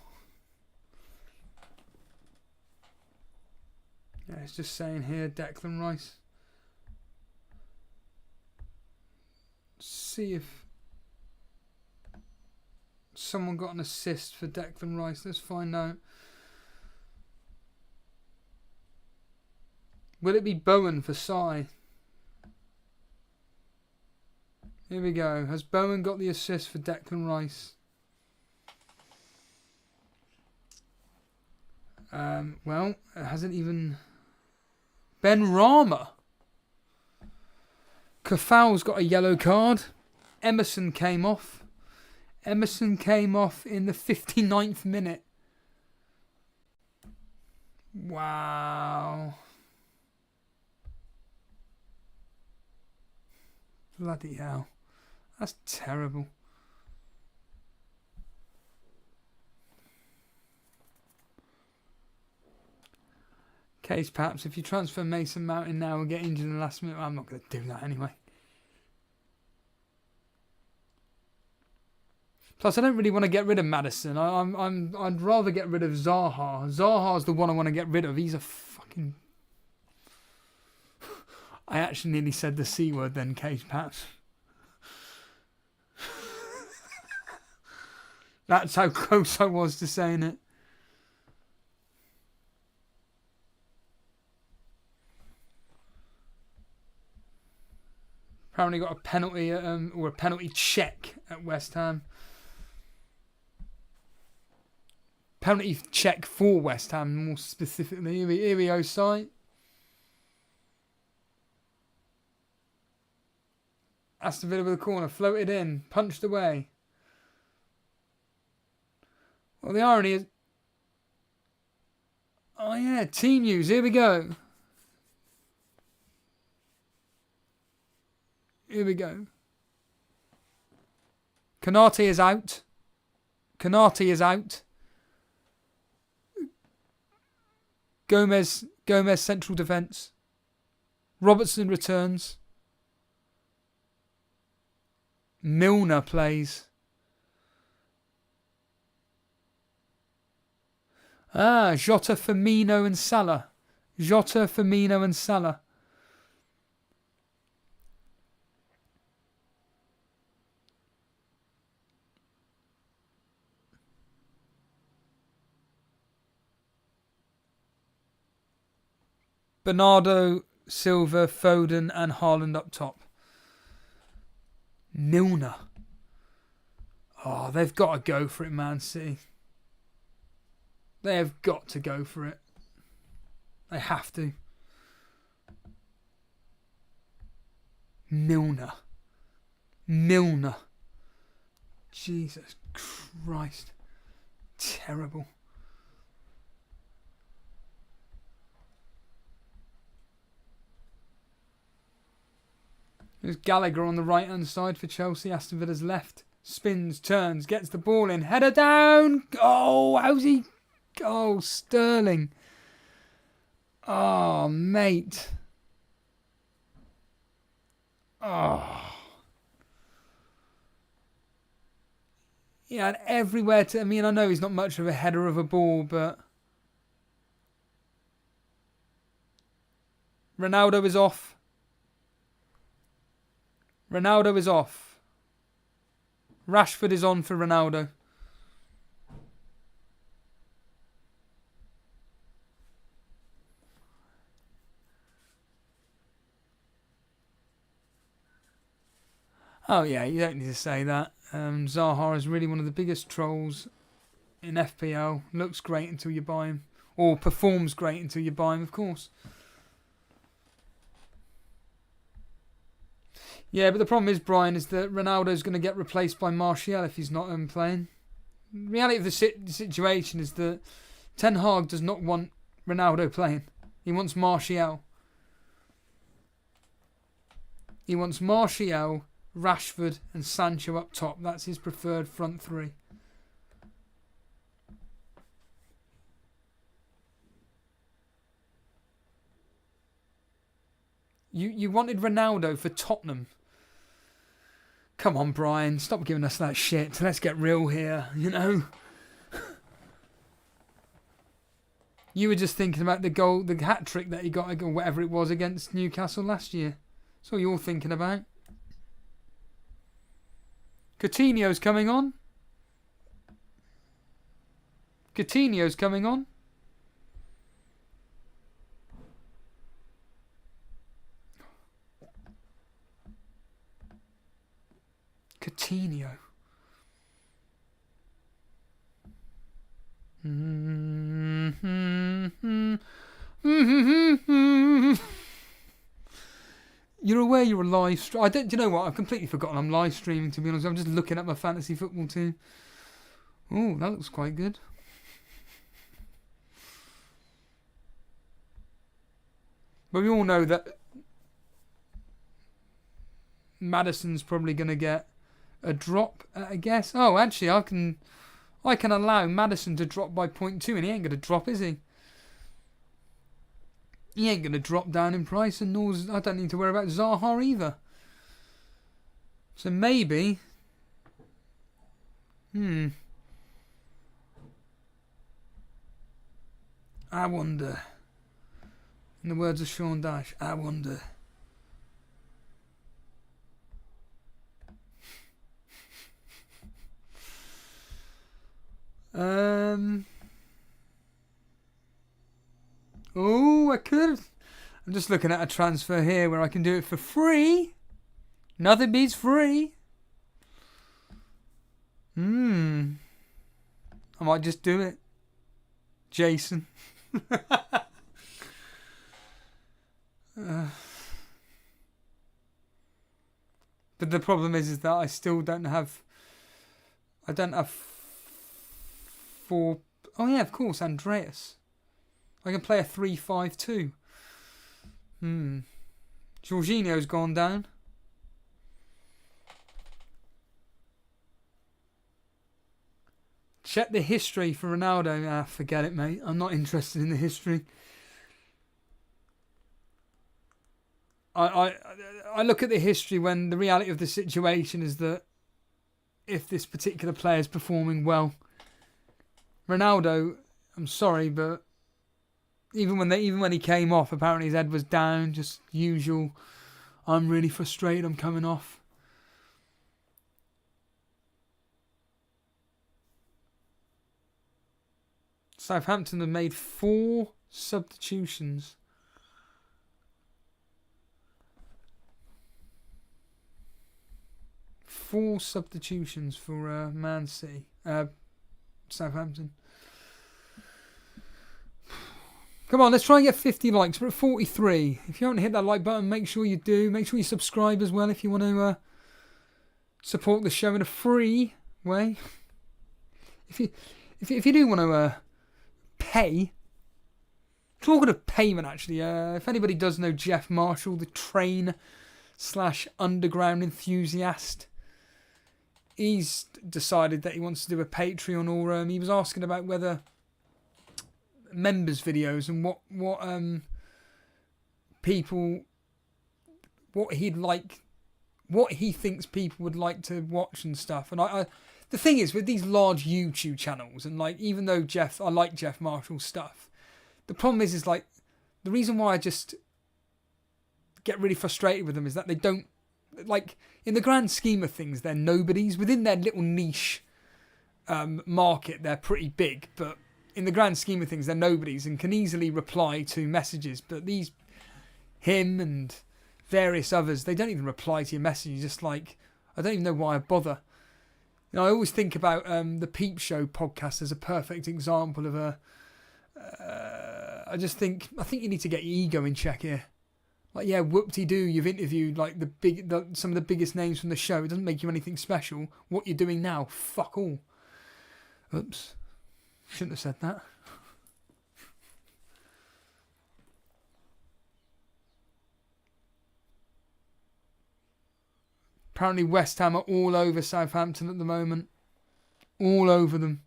Yeah, it's just saying here, Declan Rice. See if someone got an assist for Declan Rice. Let's find out. Will it be Bowen for Sai? Here we go. Has Bowen got the assist for Declan Rice? Well, it hasn't even... Ben Rama. Kafal's got a yellow card. Emerson came off. Emerson came off in the 59th minute. Wow. Bloody hell. That's terrible. Case perhaps if you transfer Mason Mount in now and get injured in the last minute, I'm not going to do that anyway. Plus, I don't really want to get rid of Maddison. I'd rather get rid of Zaha. Zaha's the one I want to get rid of. He's a fucking... I actually nearly said the C word then, Case perhaps. That's how close I was to saying it. Apparently got a penalty or a penalty check at West Ham. Penalty check for West Ham, more specifically. Here we go, site. Aston Villa with a corner, floated in, punched away. Well, the irony is... Oh yeah, team news, here we go. Here we go. Konate is out. Konate is out. Gomez central defence. Robertson returns. Milner plays. Jota, Firmino and Salah. Jota, Firmino and Salah. Bernardo, Silva, Foden and Haaland up top. Milner. Oh, they've got to go for it, Man City. They have got to go for it. They have to. Milner. Jesus Christ. Terrible. There's Gallagher on the right-hand side for Chelsea. Aston Villa's left. Spins, turns, gets the ball in. Header down. Oh, how's he... Oh, Sterling. Oh, mate. Oh. He had everywhere to... I mean, I know he's not much of a header of a ball, but... Ronaldo is off. Ronaldo is off. Rashford is on for Ronaldo. Oh yeah, you don't need to say that. Zaha is really one of the biggest trolls in FPL. Looks great until you buy him. Or performs great until you buy him, of course. Yeah, but the problem is, Brian, is that Ronaldo's going to get replaced by Martial if he's not playing. The reality of the situation is that Ten Hag does not want Ronaldo playing. He wants Martial. He wants Martial, Rashford and Sancho up top. That's his preferred front three. You wanted Ronaldo for Tottenham. Come on, Brian. Stop giving us that shit. Let's get real here, you know. You were just thinking about the goal, the hat-trick that he got, or whatever it was, against Newcastle last year. That's all you're thinking about. Coutinho's coming on. Coutinho's coming on. Coutinho. You're aware you're a live do you know what? I've completely forgotten I'm live streaming, to be honest. I'm just looking at my fantasy football team. Oh, that looks quite good. But we all know that Maddison's probably going to get a drop, I guess. Oh, actually, I can allow Maddison to drop by 0.2 and he ain't going to drop, is he? He ain't going to drop down in price, and I don't need to worry about Zaha either. So maybe... I wonder. In the words of Sean Dash, I wonder. Oh, I could. I'm just looking at a transfer here where I can do it for free. Nothing beats free. I might just do it. Jason. But the problem is that I still don't have... I don't have 4... Oh yeah, of course, Andreas. I can play a 3-5-2. Jorginho's gone down. Check the history for Ronaldo. Forget it, mate. I'm not interested in the history. I look at the history when the reality of the situation is that if this particular player is performing well, Ronaldo, I'm sorry, but even when he came off, apparently his head was down, just usual. I'm really frustrated. I'm coming off. Southampton have made 4 substitutions. Four substitutions for Man City, Southampton. Come on, let's try and get 50 likes. We're at 43. If you haven't hit that like button, make sure you do. Make sure you subscribe as well if you want to support the show in a free way. If you do want to pay, talking of payment, actually, if anybody does know Jeff Marshall, the train/underground enthusiast, he's decided that he wants to do a Patreon, or he was asking about whether members videos and what people, what he thinks people would like to watch and stuff. And I the thing is, with these large YouTube channels, and like, even though I like Jeff Marshall's stuff, the problem is like, the reason why I just get really frustrated with them is that they don't, like, in the grand scheme of things, they're nobodies. Within their little niche market, they're pretty big, but in the grand scheme of things, they're nobodies and can easily reply to messages. But him and various others, they don't even reply to your messages. Just like, I don't even know why I bother. You know, I always think about the Peep Show podcast as a perfect example of I think you need to get your ego in check here. Like, yeah, whoop-de-doo, you've interviewed like some of the biggest names from the show. It doesn't make you anything special. What you're doing now, fuck all. Oops. Shouldn't have said that. Apparently West Ham are all over Southampton at the moment. All over them.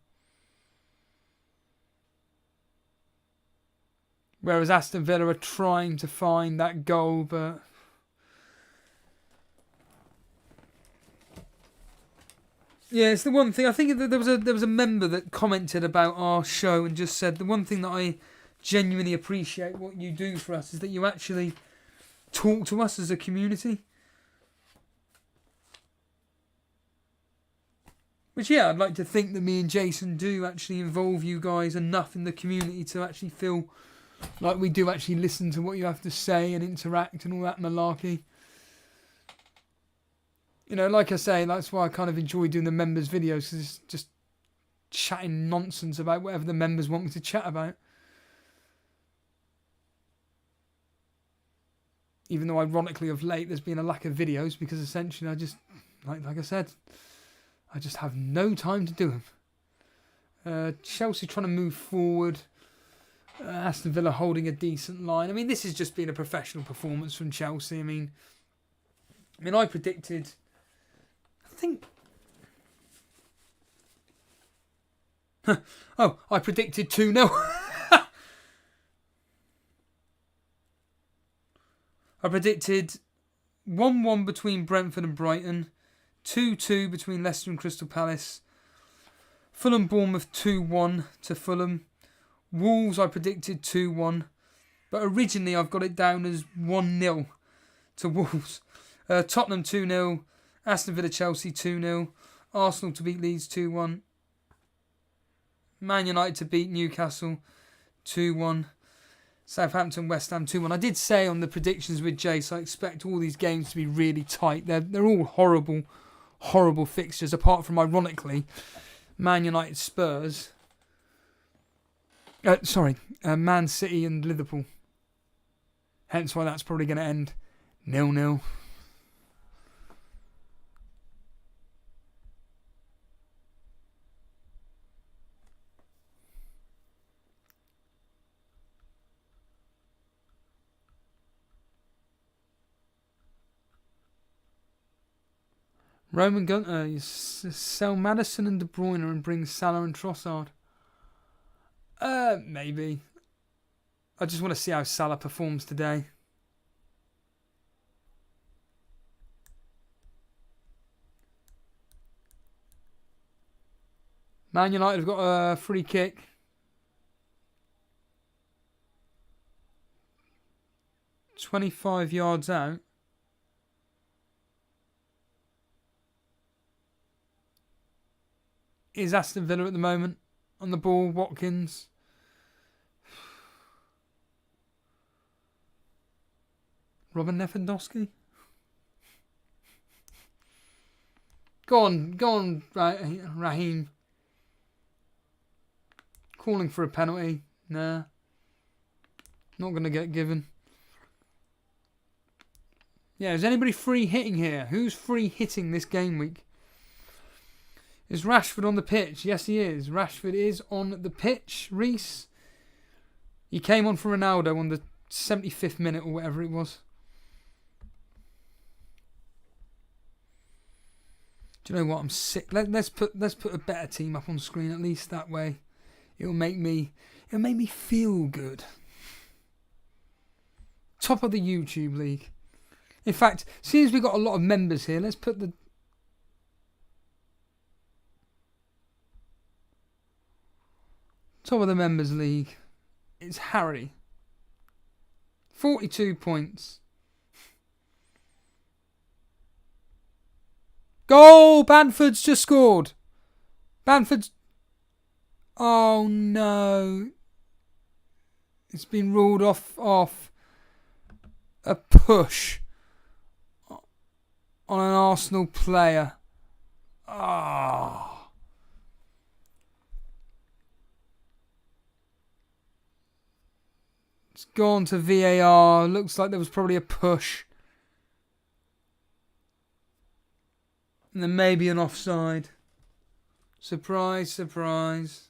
Whereas Aston Villa are trying to find that goal, but yeah, it's the one thing. I think that there was a member that commented about our show and just said the one thing that I genuinely appreciate what you do for us is that you actually talk to us as a community. Which, yeah, I'd like to think that me and Jason do actually involve you guys enough in the community to actually feel like we do actually listen to what you have to say and interact and all that malarkey. You know, like I say, that's why I kind of enjoy doing the members videos, because it's just chatting nonsense about whatever the members want me to chat about. Even though, ironically, of late, there's been a lack of videos because essentially I just, like I said, I just have no time to do them. Chelsea trying to move forward. Aston Villa holding a decent line. I mean, this has just been a professional performance from Chelsea. I mean, I predicted... I predicted 2-0. I predicted 1-1 between Brentford and Brighton, 2-2 between Leicester and Crystal Palace, Fulham Bournemouth 2-1 to Fulham, Wolves I predicted 2-1, but originally I've got it down as 1-0 to Wolves. Tottenham 2-0, Aston Villa Chelsea 2-0, Arsenal to beat Leeds 2-1, Man United to beat Newcastle 2-1, Southampton West Ham 2-1. I did say on the predictions with Jace I expect all these games to be really tight. They're all horrible fixtures, apart from, ironically, Man United Spurs. Man City and Liverpool. Hence why that's probably going to end 0-0. Roman Gunter, you sell Maddison and De Bruyne and bring Salah and Trossard. Maybe. I just want to see how Salah performs today. Man United have got a free kick. "25 yards out. Is Aston Villa at the moment on the ball? Watkins. Robin Lewandowski. Go on, Raheem. Calling for a penalty. Nah. Not going to get given. Yeah, is anybody free hitting here? Who's free hitting this game week? Is Rashford on the pitch? Yes, he is. Rashford is on the pitch. Reese. He came on for Ronaldo on the 75th minute or whatever it was. Do you know what? I'm sick. Let's put a better team up on screen at least. That way, it'll make me feel good. Top of the YouTube league. In fact, seeing as we've got a lot of members here, let's put the top of the members league. It's Harry. 42 points. Goal! Bamford's just scored. Bamford's... Oh no. It's been ruled off. A push on an Arsenal player. Ah. It's gone to VAR. Looks like there was probably a push. And then maybe an offside. Surprise, surprise.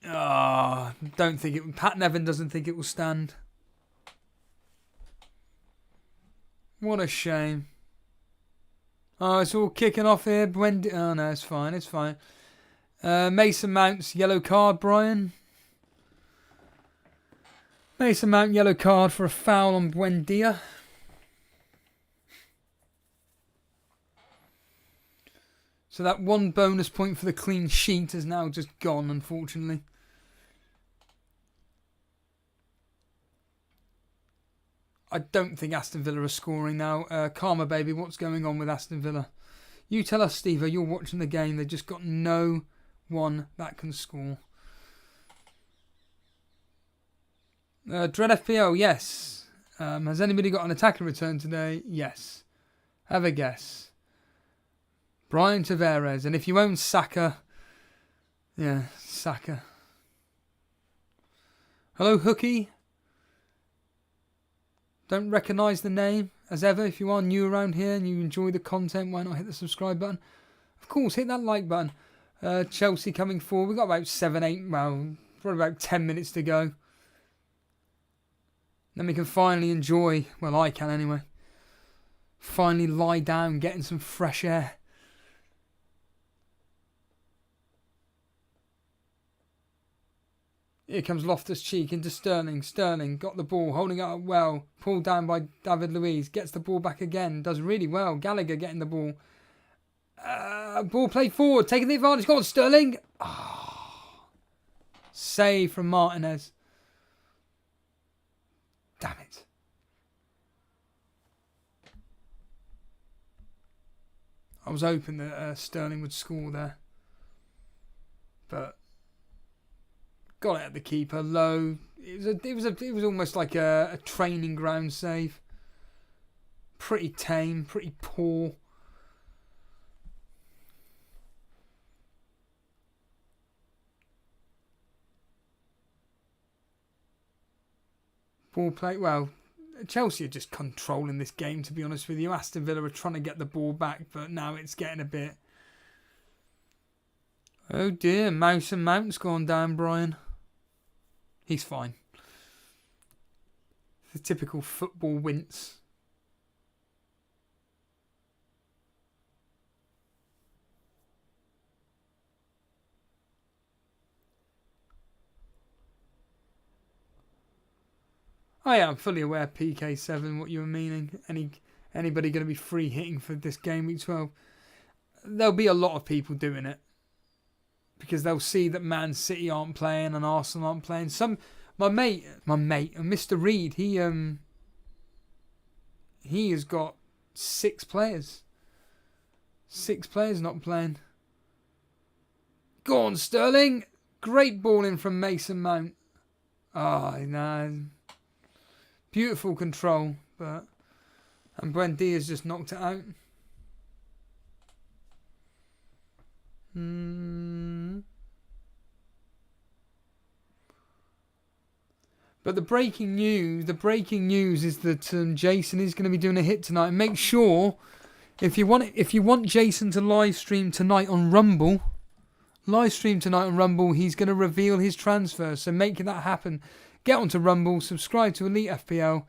Don't think it. Pat Nevin doesn't think it will stand. What a shame. Oh, it's all kicking off here. Oh no, it's fine. It's fine. Mason Mount's yellow card, Brian. Mason Mount yellow card for a foul on Buendia. So that one bonus point for the clean sheet is now just gone, unfortunately. I don't think Aston Villa are scoring now. Karma, baby, what's going on with Aston Villa? You tell us, Steve, you're watching the game. They've just got no one that can score. Dread FPL, yes. Has anybody got an attacking return today? Yes. Have a guess. Brian Tavares. And if you own Saka, yeah, Saka. Hello, Hookie. Don't recognise the name. As ever, if you are new around here and you enjoy the content, why not hit the subscribe button? Of course, hit that like button. Chelsea coming forward. We've got about 7-8, well, probably about 10 minutes to go. Then we can finally enjoy, well, I can anyway, finally lie down, getting some fresh air. Here comes Loftus-Cheek into Sterling. Sterling got the ball, holding it up well. Pulled down by David Luiz. Gets the ball back again. Does really well. Gallagher getting the ball. Ball played forward. Taking the advantage. Go on, Sterling. Oh. Save from Martinez. Damn it. I was hoping that Sterling would score there. But got it at the keeper low. It was almost like a training ground save. Pretty tame, pretty poor. Ball play. Well, Chelsea are just controlling this game, to be honest with you. Aston Villa are trying to get the ball back, but now it's getting a bit. Oh dear, Mouse and Mount's gone down, Brian. He's fine. The typical football wince. I am fully aware, PK7, what you were meaning. Anybody going to be free hitting for this game week 12? There'll be a lot of people doing it. Because they'll see that Man City aren't playing and Arsenal aren't playing. My mate, Mr. Reed, he has got 6 players. 6 players not playing. Go on, Sterling. Great ball in from Mason Mount. Oh, no. Beautiful control, and Buendia's just knocked it out. But the breaking news is that Jason is going to be doing a hit tonight. And make sure, if you want Jason to live stream tonight on Rumble, he's going to reveal his transfer. So make that happen. Get onto Rumble, subscribe to Elite FPL,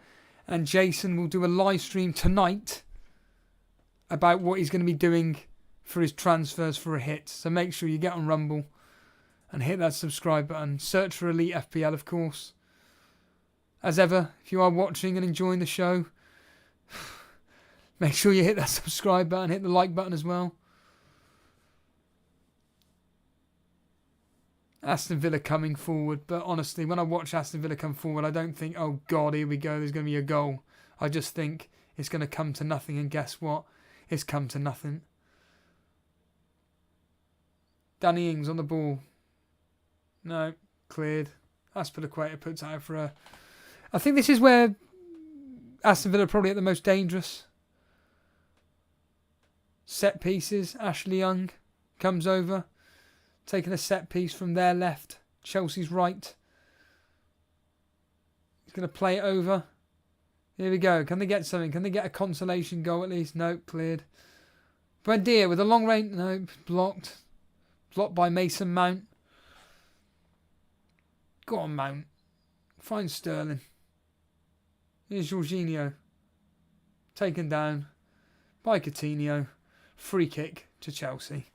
and Jason will do a live stream tonight about what he's going to be doing for his transfers for a hit. So make sure you get on Rumble and hit that subscribe button. Search for Elite FPL, of course. As ever, if you are watching and enjoying the show, make sure you hit that subscribe button, hit the like button as well. Aston Villa coming forward, but honestly, when I watch Aston Villa come forward, I don't think, oh God, here we go, there's going to be a goal. I just think it's going to come to nothing, and guess what? It's come to nothing. Danny Ings on the ball. No, cleared. Aspilicueta puts out for a... I think this is where Aston Villa are probably at the most dangerous. Set pieces. Ashley Young comes over. Taking a set piece from their left. Chelsea's right. He's going to play it over. Here we go. Can they get something? Can they get a consolation goal at least? Nope, cleared. Buendia with a long range. Nope, blocked. Blocked by Mason Mount. Go on, Mount. Find Sterling. Here's Jorginho. Taken down by Coutinho. Free kick to Chelsea.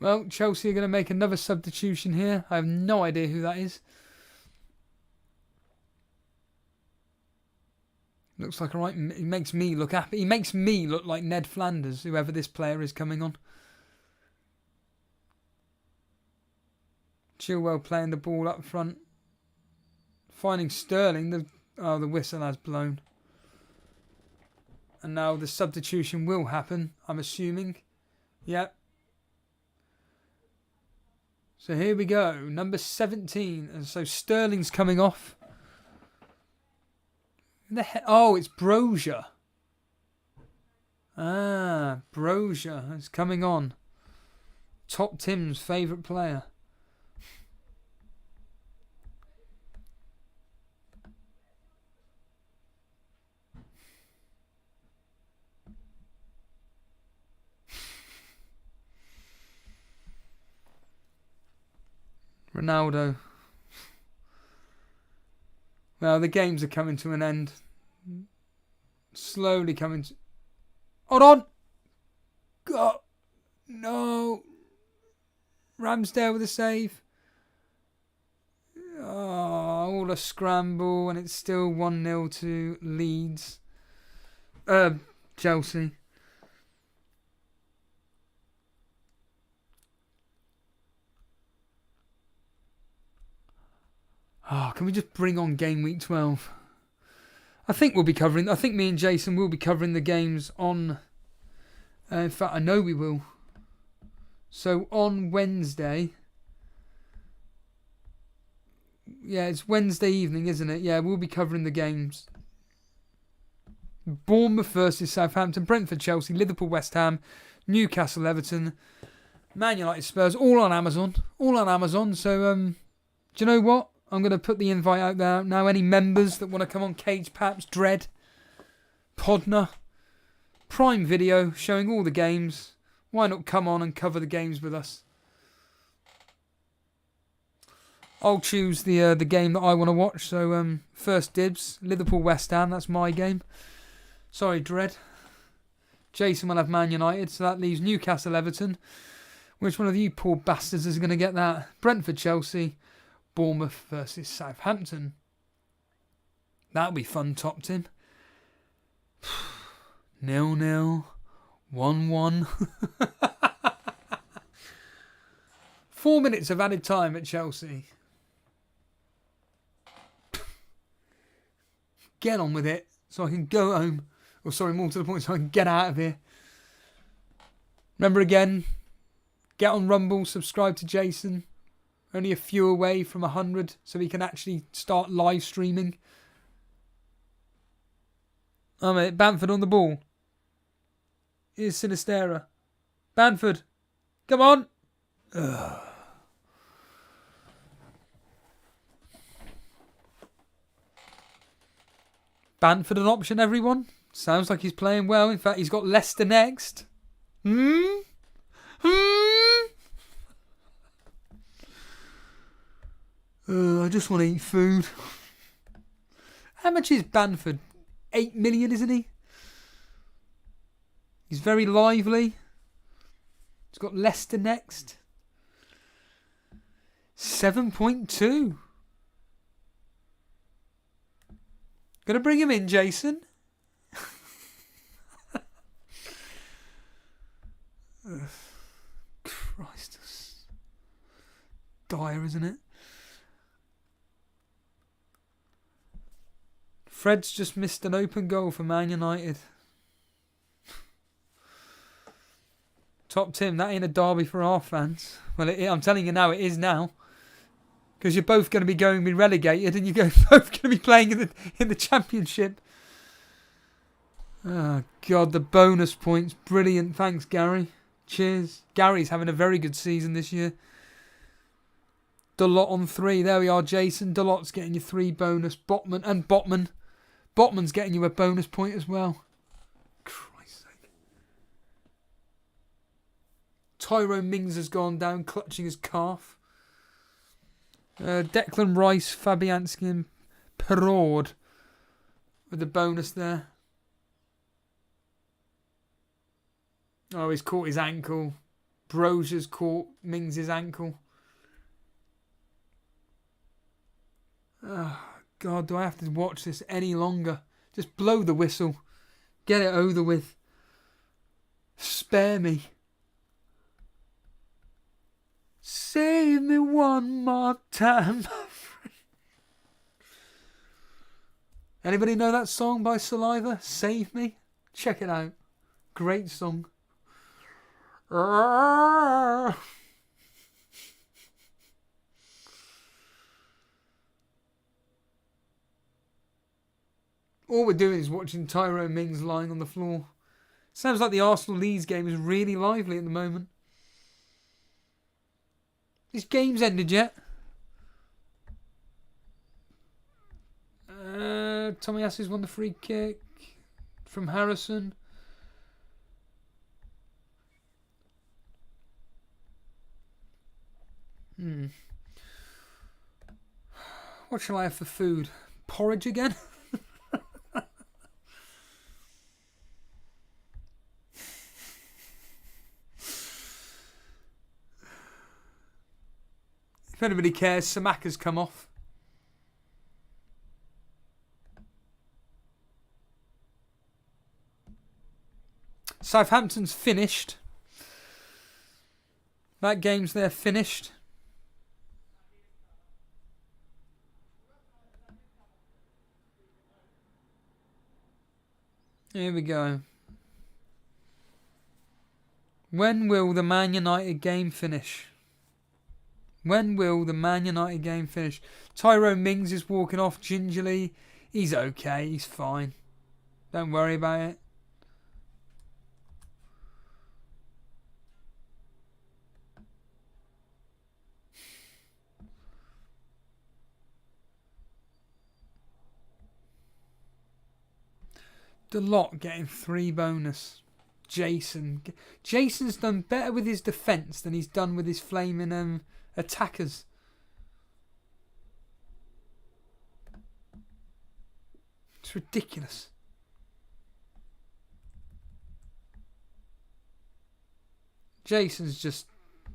Well, Chelsea are going to make another substitution here. I have no idea who that is. Looks like alright. He makes me look happy. He makes me look like Ned Flanders, whoever this player is coming on. Chilwell playing the ball up front. Finding Sterling. The whistle has blown. And now the substitution will happen, I'm assuming. Yep. So here we go. Number 17. And so Sterling's coming off. Oh, it's Brozier. Brozier is coming on. Top Tim's favourite player. Ronaldo. Well, the games are coming to an end. Slowly coming to... Hold on. God. No. Ramsdale with a save. Oh, all a scramble, and it's still 1-0 to Leeds. Chelsea. Oh, can we just bring on game week 12? I think me and Jason will be covering the games on... in fact, I know we will. So on Wednesday... Yeah, it's Wednesday evening, isn't it? Yeah, we'll be covering the games. Bournemouth versus Southampton, Brentford, Chelsea, Liverpool, West Ham, Newcastle, Everton, Man United, Spurs, all on Amazon. All on Amazon. So, do you know what? I'm going to put the invite out there now. Any members that want to come on Cage Paps, Dread, Podner, Prime Video, showing all the games. Why not come on and cover the games with us? I'll choose the game that I want to watch. So, first dibs, Liverpool, West Ham. That's my game. Sorry, Dread. Jason will have Man United, so that leaves Newcastle, Everton. Which one of you poor bastards is going to get that? Brentford, Chelsea, Bournemouth versus Southampton. That'll be fun, Top Tim. 0-0, 1-1. 4 minutes of added time at Chelsea. Get on with it so I can go home. Or sorry, more to the point, so I can get out of here. Remember again, get on Rumble, subscribe to Jason. Only a few away from 100, so he can actually start live streaming. Oh mate, Bamford on the ball. Here's Sinistera. Bamford, come on. Ugh. Bamford an option, everyone? Sounds like he's playing well. In fact, he's got Leicester next. I just want to eat food. How much is Bamford? 8 million, isn't he? He's very lively. He's got Leicester next. 7.2. Gonna bring him in, Jason. Christ. It's dire, isn't it? Fred's just missed an open goal for Man United. Top Tim, that ain't a derby for our fans. Well, I'm telling you now, it is now. Because you're both going to be relegated, and you're both going to be playing in the Championship. Oh, God, the bonus points. Brilliant. Thanks, Gary. Cheers. Gary's having a very good season this year. Dalot on 3. There we are, Jason. Dalot's getting you 3 bonus. Botman. Botman's getting you a bonus point as well. Christ's sake. Tyrone Mings has gone down, clutching his calf. Declan Rice, Fabianski and Perraud with the bonus there. Oh, he's caught his ankle. Brozier's caught Mings' ankle. Oh, God, do I have to watch this any longer? Just blow the whistle. Get it over with. Spare me. Save me one more time. Anybody know that song by Saliva? Save Me? Check it out. Great song. All we're doing is watching Tyrone Mings lying on the floor. Sounds like the Arsenal-Leeds game is really lively at the moment. This game's ended yet? Tommy Assis won the free kick from Harrison. What shall I have for food? Porridge again? If anybody cares, Samaka's come off. Southampton's finished. That game's there finished. Here we go. When will the Man United game finish? When will the Man United game finish? Tyrone Mings is walking off gingerly. He's okay. He's fine. Don't worry about it. The lot getting 3 bonus. Jason's done better with his defence than he's done with his flaming attackers. It's ridiculous. Jason's just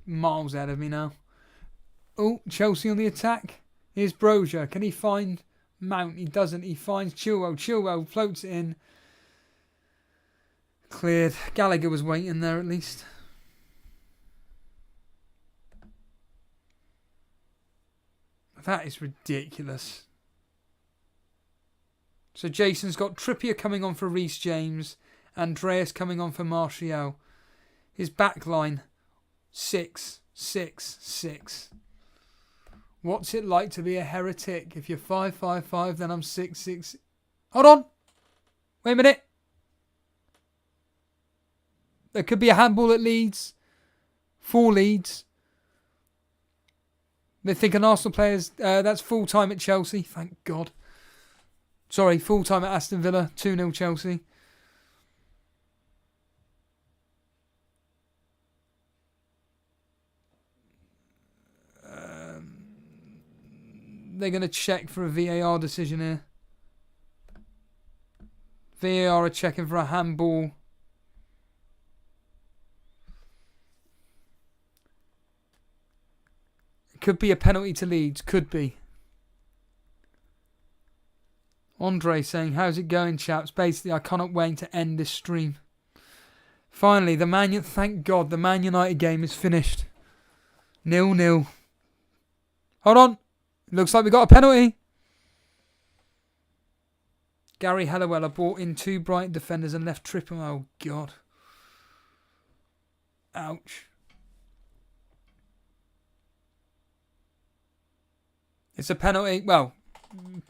miles ahead of me now. Oh, Chelsea on the attack. Here's Brozier. Can he find Mount? He doesn't. He finds Chilwell. Chilwell floats it in. Cleared. Gallagher was waiting there at least. That is ridiculous. So Jason's got Trippier coming on for Reece James. Andreas coming on for Martial. His back line. 6, 6, 6. What's it like to be a heretic? If you're 5-5-5, then I'm 6-6. Hold on. Wait a minute. There could be a handball at Leeds. 4 Leeds. They think an Arsenal player's... that's full-time at Chelsea. Thank God. Sorry, full-time at Aston Villa. 2-0 Chelsea. They're going to check for a VAR decision here. VAR are checking for a handball. Could be a penalty to Leeds. Could be. Andre saying, how's it going, chaps? Basically, I cannot wait to end this stream. Finally, thank God, the Man United game is finished. 0-0. Hold on. Looks like we got a penalty. Gary Helliwell brought in 2 Brighton defenders and left Trippier. Oh, God. Ouch. It's a penalty. Well,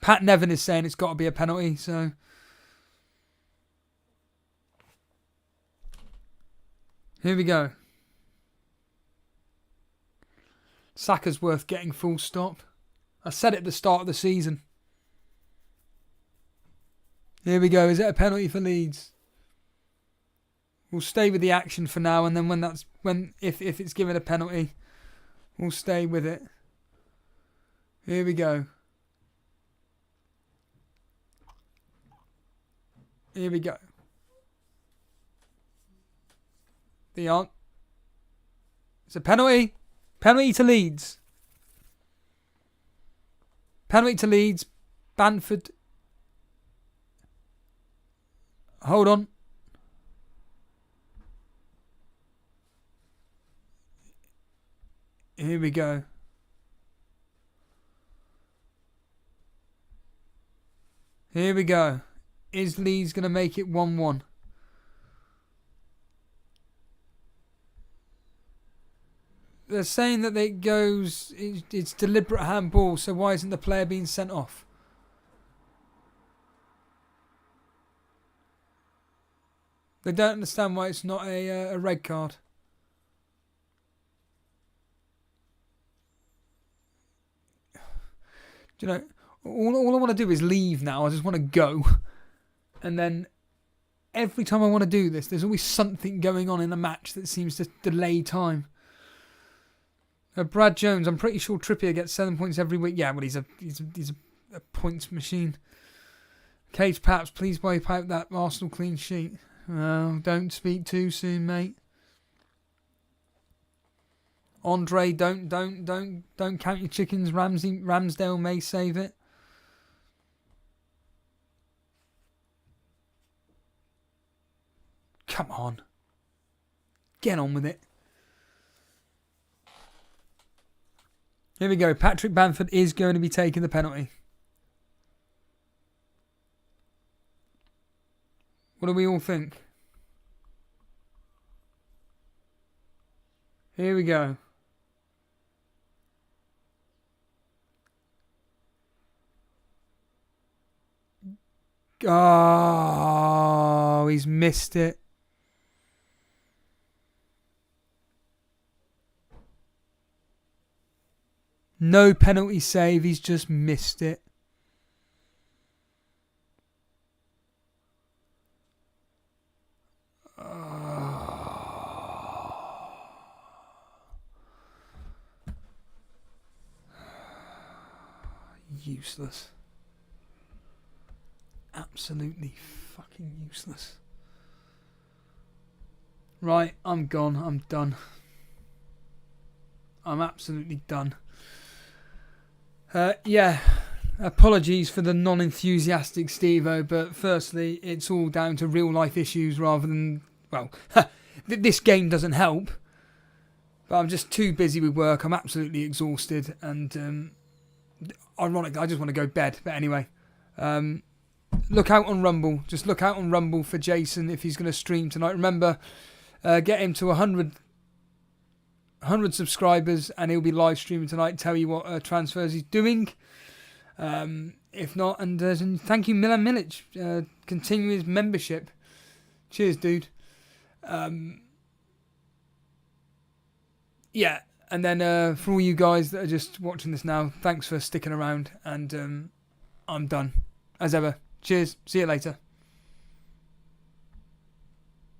Pat Nevin is saying it's got to be a penalty, so... Here we go. Saka's worth getting full stop. I said it at the start of the season. Here we go. Is it a penalty for Leeds? We'll stay with the action for now, and then if it's given a penalty, we'll stay with it. Here we go. Here we go. It's a penalty. Penalty to Leeds. Penalty to Leeds. Bamford. Hold on. Here we go. Here we go. Is Leeds going to make it 1-1? They're saying that it's deliberate handball, so why isn't the player being sent off? They don't understand why it's not a red card. Do you know, all I want to do is leave now. I just want to go. And then every time I want to do this, there's always something going on in the match that seems to delay time. Brad Jones, I'm pretty sure Trippier gets 7 points every week. Yeah, well, he's a points machine. Cage Paps, please wipe out that Arsenal clean sheet. Oh, don't speak too soon, mate. Andre, don't count your chickens. Ramsdale may save it. Come on. Get on with it. Here we go. Patrick Bamford is going to be taking the penalty. What do we all think? Here we go. Oh, he's missed it. No penalty save, he's just missed it. Useless. Absolutely fucking useless. Right, I'm gone. I'm done. I'm absolutely done. Yeah, apologies for the non-enthusiastic Steve-O, but firstly, it's all down to real-life issues rather than, well, this game doesn't help, but I'm just too busy with work. I'm absolutely exhausted, and ironically, I just want to go to bed. But anyway, look out on Rumble. Just look out on Rumble for Jason if he's going to stream tonight. Remember, get him to 100 subscribers and he'll be live streaming tonight. Tell you what transfers he's doing. If not, and thank you Milan Milic. Continue his membership. Cheers, dude. Yeah, and then for all you guys that are just watching this now, thanks for sticking around, and I'm done as ever. Cheers. See you later.